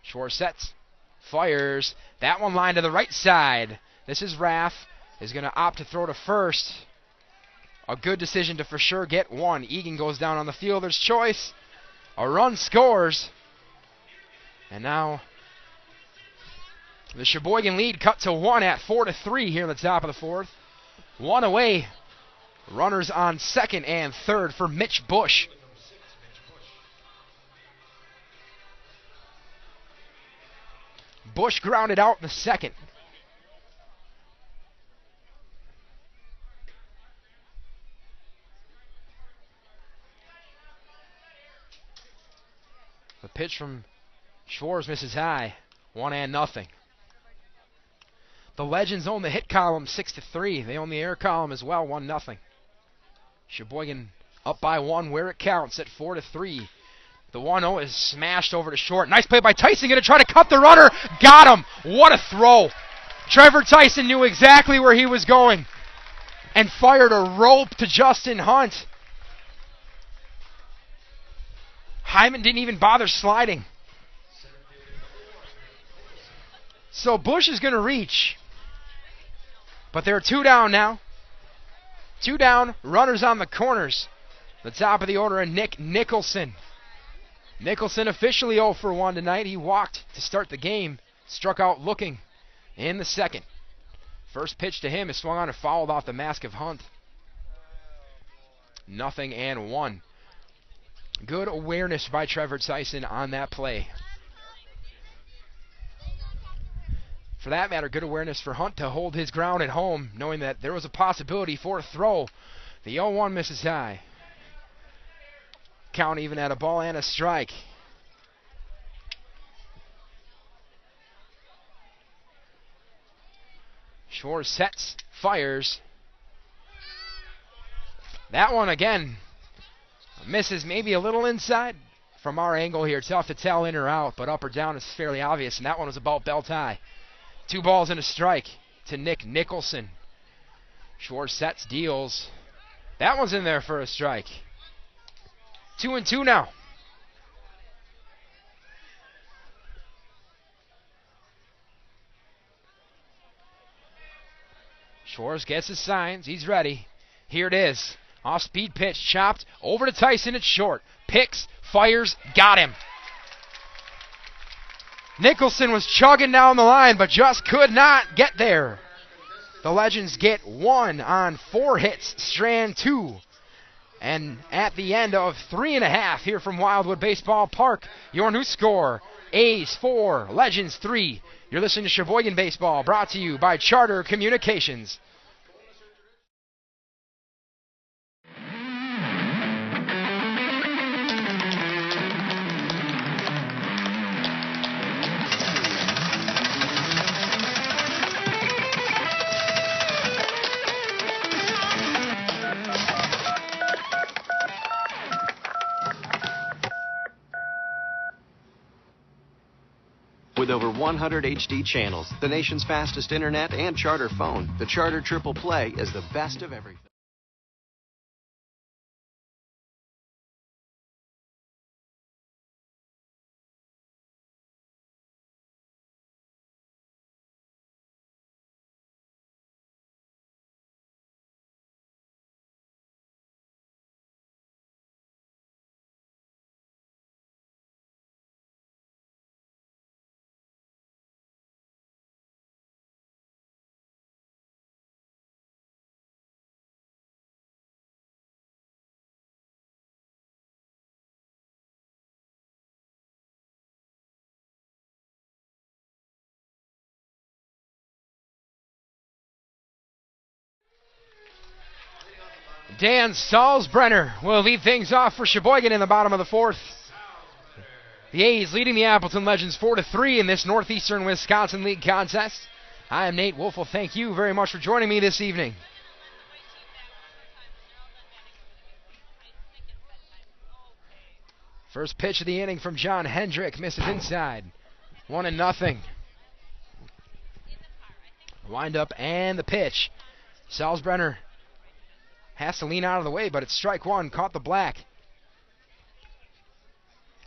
Schwartz sets, fires. That one lined to the right side. This is Raff. Is going to opt to throw to first. A good decision to for sure get one. Egan goes down on the fielder's choice. A run scores. And now the Sheboygan lead cut to 1 at 4-3 here in the top of the fourth. One away. Runners on second and third for Mitch Bush. Bush grounded out in the second. The pitch from Schwartz misses high. 1-0. The Legends own the hit column 6-3. They own the air column as well, 1-0. Sheboygan up by 1 where it counts at 4-3. The 1-0 is smashed over to short. Nice play by Tyson, going to try to cut the runner. Got him. What a throw. Trevor Tyson knew exactly where he was going and fired a rope to Justin Hunt. Hyman didn't even bother sliding. So Bush is going to reach. But they're 2 down now. 2 down, runners on the corners. The top of the order, and Nick Nicholson. Nicholson officially 0 for 1 tonight. He walked to start the game, struck out looking in the second. First pitch to him is swung on and fouled off the mask of Hunt. 0-1. Good awareness by Trevor Tyson on that play. For that matter, good awareness for Hunt to hold his ground at home, knowing that there was a possibility for a throw. The 0-1 misses high. Count even at a ball and a strike. Schwartz sets, fires. That one again misses maybe a little inside. From our angle here, tough to tell in or out, but up or down is fairly obvious, and that one was about belt high. 2 balls and a strike to Nick Nicholson. Schwartz sets, deals. That one's in there for a strike. 2-2 now. Schwartz gets his signs. He's ready. Here it is. Off-speed pitch, chopped. Over to Tyson. It's short. Picks, fires, got him. Nicholson was chugging down the line, but just could not get there. The Legends get 1 on 4 hits. Strand 2. And at the end of 3.5 here from Wildwood Baseball Park, your new score, A's 4, Legends 3. You're listening to Sheboygan Baseball, brought to you by Charter Communications.
With over 100 HD channels, the nation's fastest internet, and Charter phone, the Charter Triple Play is the best of everything.
Dan Salzbrenner will lead things off for Sheboygan in the bottom of the fourth. The A's leading the Appleton Legends 4-3 in this Northeastern Wisconsin League contest. I am Nate Wolfel. Thank you very much for joining me this evening. First pitch of the inning from John Hendrick. Misses inside. 1-0. Wind up and the pitch. Salzbrenner has to lean out of the way, but it's strike 1. Caught the black.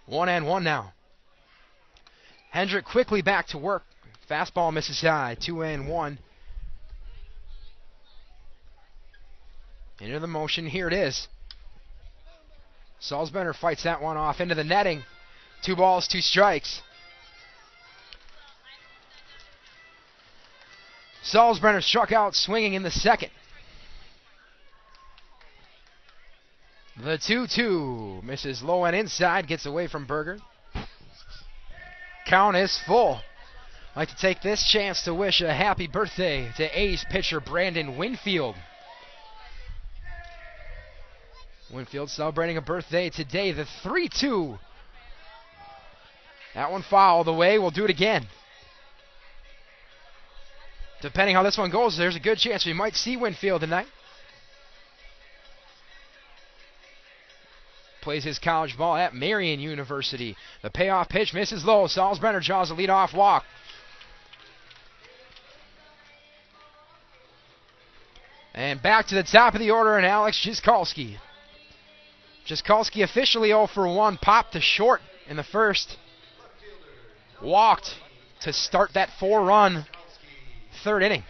1-1 now. Hendrick quickly back to work. Fastball misses high. 2-1. Into the motion. Here it is. Salzbrenner fights that one off into the netting. 2 balls, 2 strikes. Salzbrenner struck out swinging in the second. The 2-2 misses low and inside, gets away from Berger. Count is full. I'd like to take this chance to wish a happy birthday to A's pitcher Brandon Winfield. Winfield celebrating a birthday today, the 3-2. That one fouled away. We'll do it again. Depending how this one goes, there's a good chance we might see Winfield tonight. Plays his college ball at Marian University. The payoff pitch misses low. Salzbrenner draws a leadoff walk. And back to the top of the order, and Alex Jaskolski. Jaskolski officially 0 for 1, popped to short in the first. Walked to start that 4-run third inning.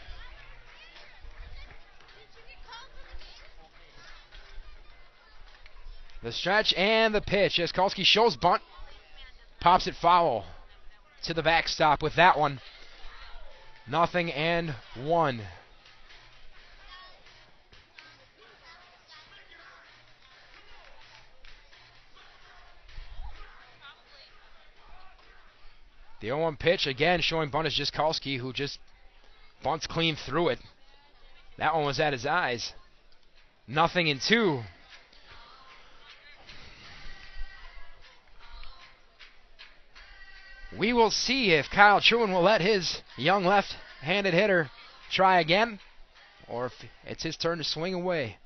The stretch and the pitch. Jaskolski shows bunt. Pops it foul to the backstop with that one. 0-1. The 0-1 pitch, again showing bunt is Jaskolski, who just bunts clean through it. That one was at his eyes. 0-2. We will see if Kyle Truin will let his young left-handed hitter try again, or if it's his turn to swing away.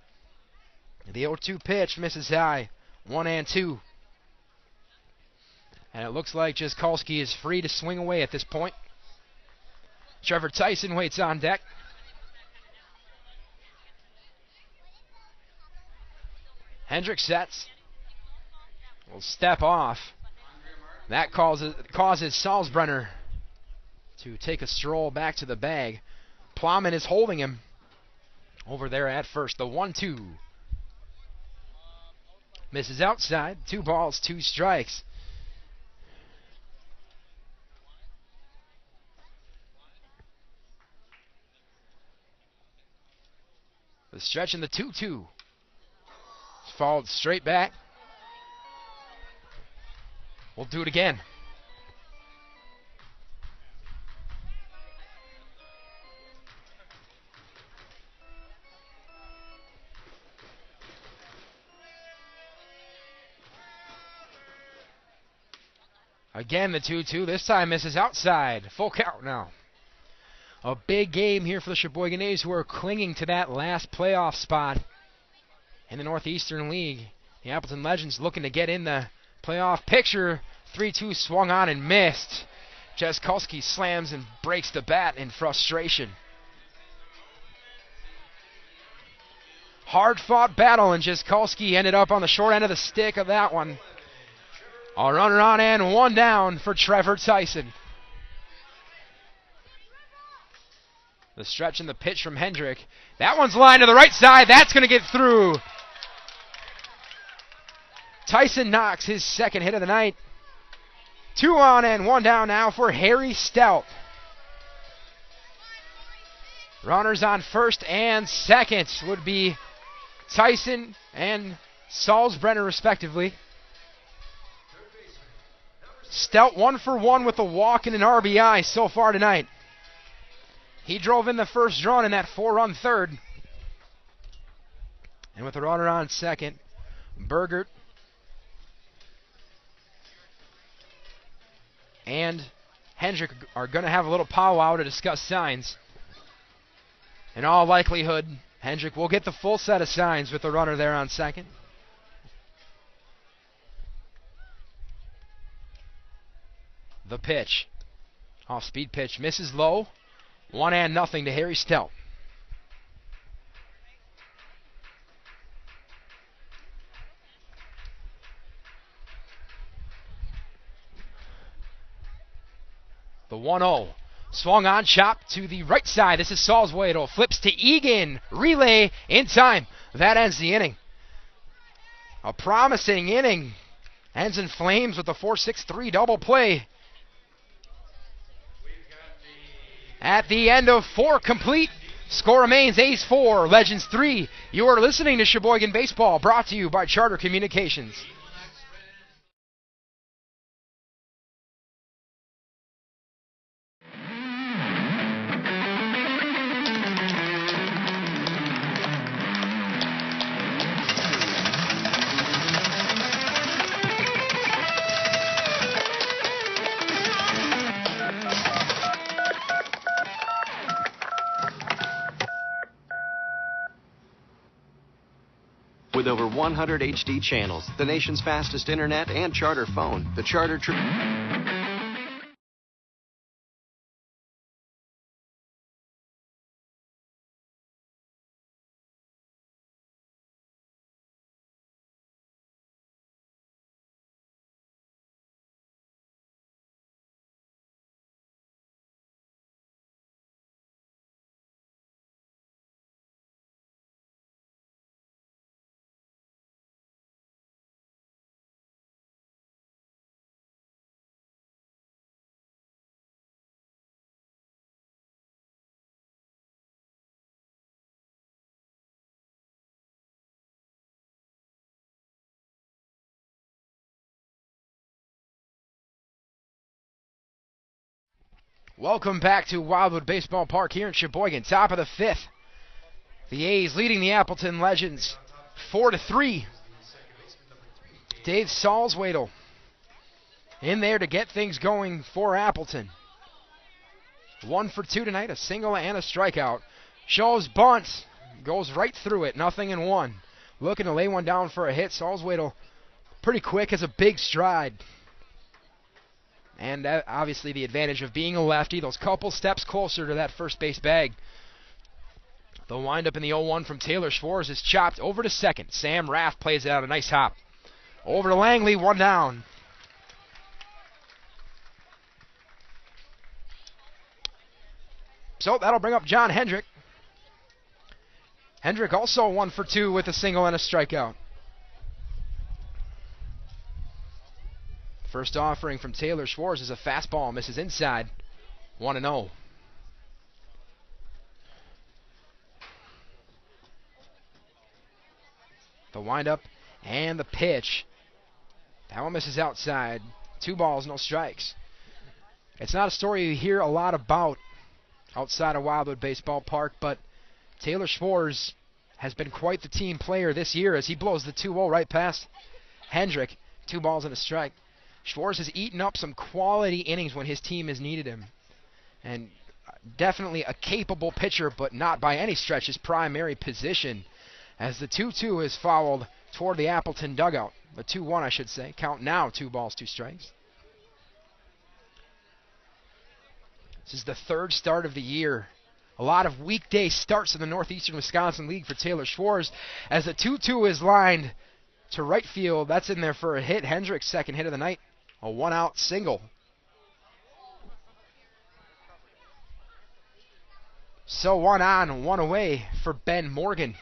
The 0-2 pitch misses high. 1-2. And it looks like Jaskolski is free to swing away at this point. Trevor Tyson waits on deck. Hendrick sets. Will step off. That causes Salzbrenner to take a stroll back to the bag. Plowman is holding him over there at first. The 1-2. Misses outside. 2 balls, 2 strikes. The stretch in the 2-2. Followed straight back. We'll do it again. Again, the 2-2. This time misses outside. Full count now. A big game here for the Sheboygan A's, who are clinging to that last playoff spot in the Northeastern League. The Appleton Legends looking to get in the playoff picture. 3-2 swung on and missed. Jaskolski slams and breaks the bat in frustration. Hard-fought battle, and Jaskolski ended up on the short end of the stick of that one. A runner on and 1 down for Trevor Tyson. The stretch and the pitch from Hendrick. That one's lined to the right side. That's going to get through. Tyson knocks his second hit of the night. 2 on and 1 down now for Harry Stout. Runners on first and second would be Tyson and Salzbrenner respectively. Stout 1 for 1 with a walk and an RBI so far tonight. He drove in the first run in that 4-run third. And with a runner on second, Bergert and Hendrick are going to have a little powwow to discuss signs. In all likelihood, Hendrick will get the full set of signs with the runner there on second. The pitch. Off-speed pitch misses low. 1-0 to Harry Stout. The 1-0. Swung on, chop to the right side. This is Saul's way. It flips to Egan. Relay in time. That ends the inning. A promising inning. Ends in flames with a 4-6-3 double play. At the end of 4 complete, score remains A's 4, Legends 3. You are listening to Sheboygan Baseball, brought to you by Charter Communications.
With over 100 HD channels, the nation's fastest internet, and Charter phone, the Charter
Welcome back to Wildwood Baseball Park here in Sheboygan. Top of the 5th. The A's leading the Appleton Legends 4-3. Dave Salzwedel in there to get things going for Appleton. 1 for 2 tonight, a single and a strikeout. Shows bunt, goes right through it, 0-1. Looking to lay one down for a hit. Salzwedel pretty quick, has a big stride. And obviously the advantage of being a lefty, those couple steps closer to that first base bag. The windup in the 0-1 from Taylor Schwartz is chopped over to second. Sam Raft plays it out, a nice hop. Over to Langley, 1 down. So that'll bring up John Hendrick. Hendrick also 1 for 2 with a single and a strikeout. First offering from Taylor Schwartz is a fastball, misses inside, 1-0. The windup and the pitch. That one misses outside. 2 balls, no strikes. It's not a story you hear a lot about outside of Wildwood Baseball Park, but Taylor Schwartz has been quite the team player this year as he blows the 2-0 right past Hendrick. 2 balls and a strike. Schwartz has eaten up some quality innings when his team has needed him. And definitely a capable pitcher, but not by any stretch his primary position. As the 2-2 is fouled toward the Appleton dugout. The 2-1, I should say. Count now, 2 balls, 2 strikes. This is the 3rd start of the year. A lot of weekday starts in the Northeastern Wisconsin League for Taylor Schwartz. As the 2-2 is lined to right field, that's in there for a hit. Hendrick's second hit of the night. A 1-out single. So 1 on, 1 away for Ben Morgan.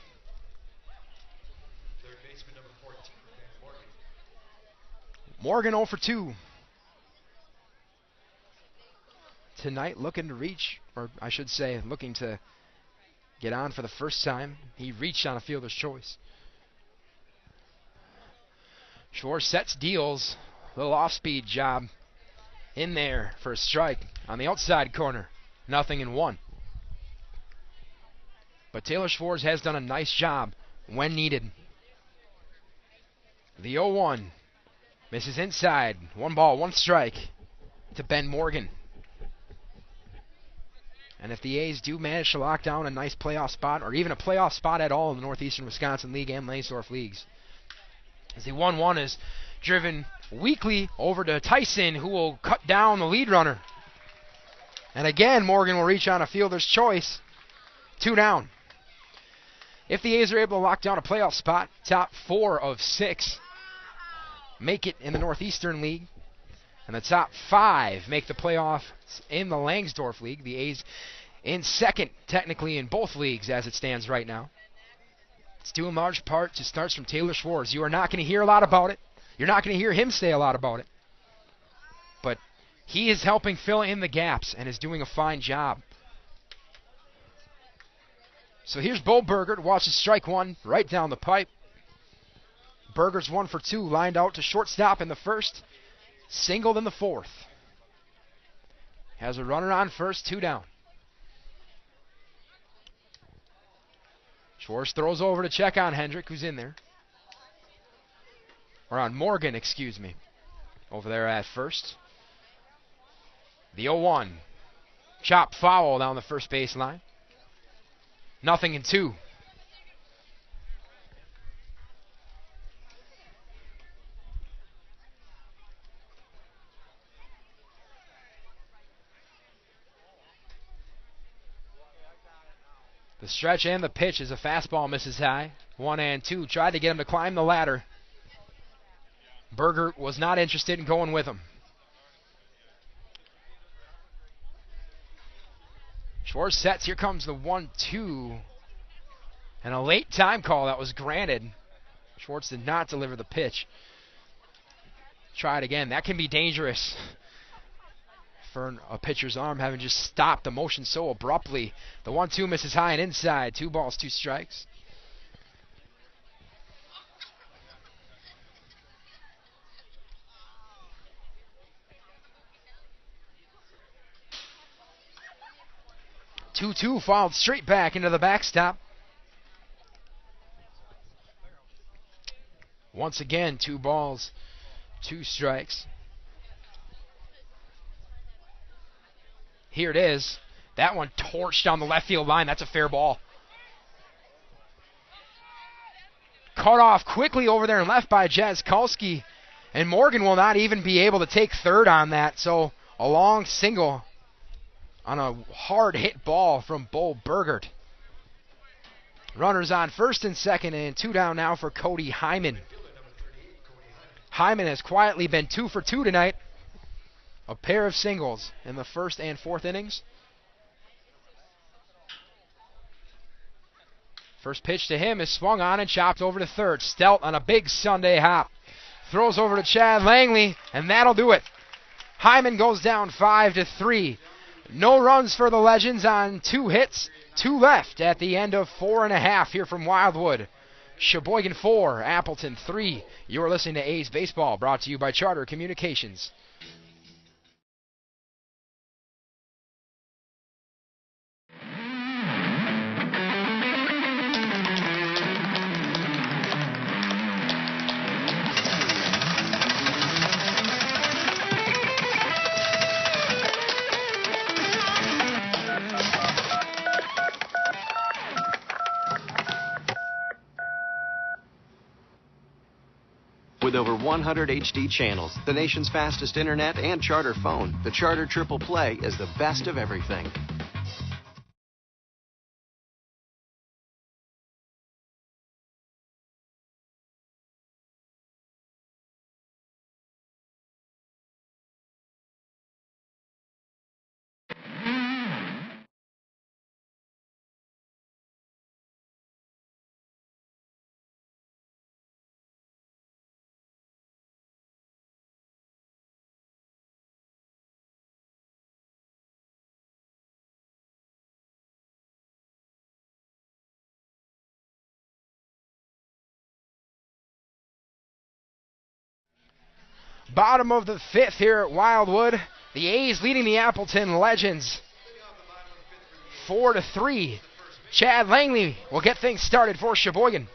Third baseman number 14, Ben Morgan.
Morgan 0 for 2. Tonight looking to reach, or I should say looking to get on for the first time. He reached on a fielder's choice. Schwartz sets, deals. Little off-speed job in there for a strike on the outside corner. 0-1. But Taylor Schwartz has done a nice job when needed. The 0-1 misses inside. 1 ball, 1 strike to Ben Morgan. And if the A's do manage to lock down a nice playoff spot, or even a playoff spot at all in the Northeastern Wisconsin League and Langsdorf Leagues, as the 1-1 is driven weakly over to Tyson, who will cut down the lead runner. And again, Morgan will reach on a fielder's choice. 2 down. If the A's are able to lock down a playoff spot, top 4 of 6 make it in the Northeastern League, and the top 5 make the playoffs in the Langsdorf League. The A's in second, technically, in both leagues as it stands right now. It's due in large part to starts from Taylor Schwartz. You are not going to hear a lot about it. You're not going to hear him say a lot about it. But he is helping fill in the gaps and is doing a fine job. So here's Bo Burgert. Watches strike one right down the pipe. Burgert's 1 for 2, lined out to shortstop in the first, singled in the fourth. Has a runner on first, 2 down. Schwartz throws over to check on Hendrick, who's in there. Or on Morgan, excuse me. Over there at first. The 0-1. Chop foul down the first baseline. 0-2. The stretch and the pitch is a fastball misses high. 1-2. Tried to get him to climb the ladder. Burger was not interested in going with him. Schwartz sets. Here comes the 1-2. And a late time call that was granted. Schwartz did not deliver the pitch. Try it again. That can be dangerous. For a pitcher's arm having just stopped the motion so abruptly. The 1-2 misses high and inside. 2 balls, 2 strikes. Two fouled straight back into the backstop. Once again, 2 balls, 2 strikes. Here it is. That one torched down the left field line. That's a fair ball. Cut off quickly over there and left by Jaskolski. And Morgan will not even be able to take third on that. So a long single on a hard hit ball from Bo Burgert. Runners on first and second, and 2 down now for Cody Hyman. Hyman has quietly been 2 for 2 tonight. A pair of singles in the first and fourth innings. First pitch to him is swung on and chopped over to third. Stelt on a big Sunday hop. Throws over to Chad Langley, and that'll do it. Hyman goes down 5-3. No runs for the Legends on 2 hits. 2 left at the end of 4.5 here from Wildwood. Sheboygan 4, Appleton 3. You're listening to A's Baseball, brought to you by Charter Communications.
With over 100 HD channels, the nation's fastest internet, and Charter phone, the Charter Triple Play is the best of everything.
Bottom of the 5th here at Wildwood. The A's leading the Appleton Legends 4-3. Chad Langley will get things started for Sheboygan.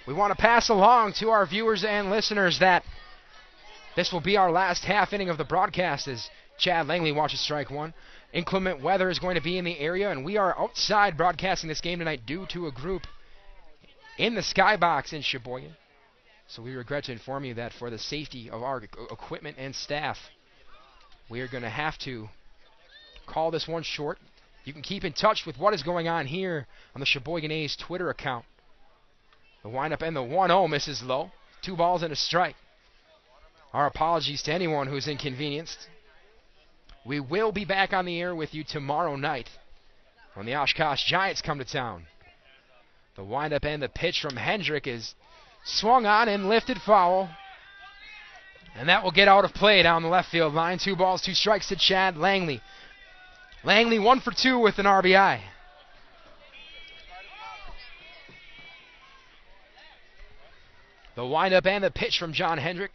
We want to pass along to our viewers and listeners that this will be our last half inning of the broadcast as Chad Langley watches strike one. Inclement weather is going to be in the area, and we are outside broadcasting this game tonight due to a group in the skybox in Sheboygan. So we regret to inform you that for the safety of our equipment and staff, we are going to have to call this one short. You can keep in touch with what is going on here on the Sheboygan A's Twitter account. The windup and the 1-0 misses low. 2 balls and a strike. Our apologies to anyone who's inconvenienced. We will be back on the air with you tomorrow night when the Oshkosh Giants come to town. The windup and the pitch from Hendrick is swung on and lifted foul. And that will get out of play down the left field line. 2 balls, 2 strikes to Chad Langley. Langley 1 for 2 with an RBI. The windup and the pitch from John Hendrick.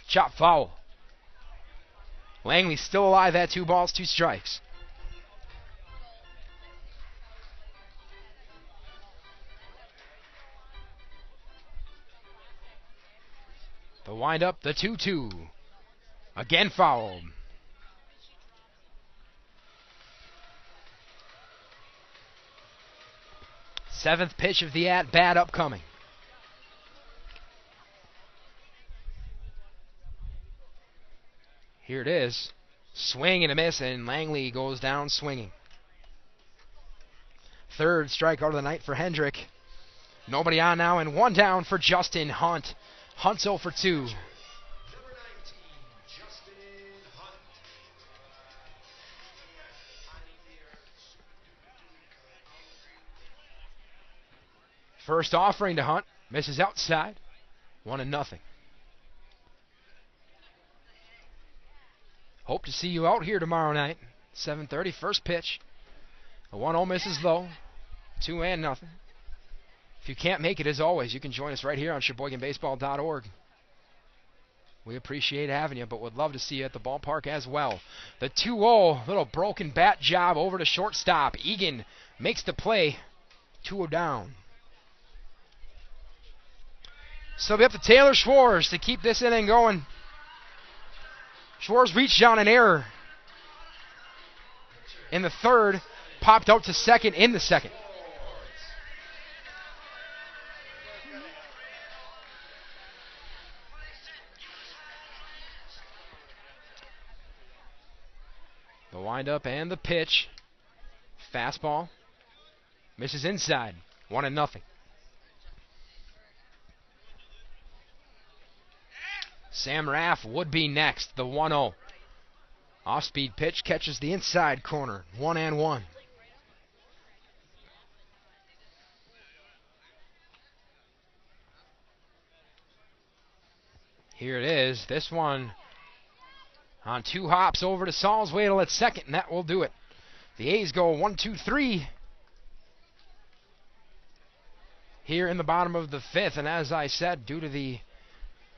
Chop foul. Langley still alive at 2 balls, 2 strikes. The windup, the 2-2. Again fouled. Seventh pitch of the at-bat upcoming. Here it is. Swing and a miss, and Langley goes down swinging. Third strikeout of the night for Hendrick. Nobody on now, and 1 down for Justin Hunt. Hunt's 0 for 2.
Number 19, Justin Hunt.
First offering to Hunt. Misses outside. 1-0. Hope to see you out here tomorrow night. 7:30, first pitch. A 1-0 misses low. 2-0. If you can't make it, as always, you can join us right here on SheboyganBaseball.org. We appreciate having you, but would love to see you at the ballpark as well. The 2-0, little broken bat job over to shortstop. Egan makes the play. 2-0 down. So it'll be up to Taylor Schwartz to keep this inning going. Schwartz reached down an error in the third, popped out to second in the second. The windup and the pitch. Fastball. Misses inside. 1-0. Sam Raff would be next. The 1-0. Off-speed pitch catches the inside corner. 1-1. Here it is. This one on 2 hops over to Salzwedel at second, and that will do it. The A's go 1-2-3 here in the bottom of the 5th, and as I said, due to the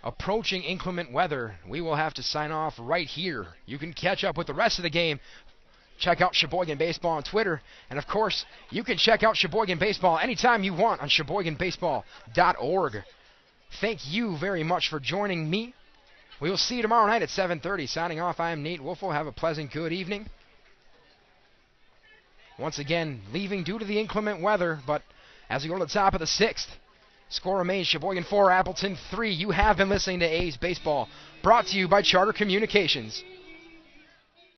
approaching inclement weather, we will have to sign off right here. You can catch up with the rest of the game. Check out Sheboygan Baseball on Twitter, and of course, you can check out Sheboygan Baseball anytime you want on SheboyganBaseball.org. Thank you very much for joining me. We will see you tomorrow night at 7:30. Signing off, I am Nate Wolfel. Have a pleasant, good evening. Once again, leaving due to the inclement weather, but as we go to the top of the 6th, score remains Sheboygan 4, Appleton 3. You have been listening to A's Baseball, brought to you by Charter Communications.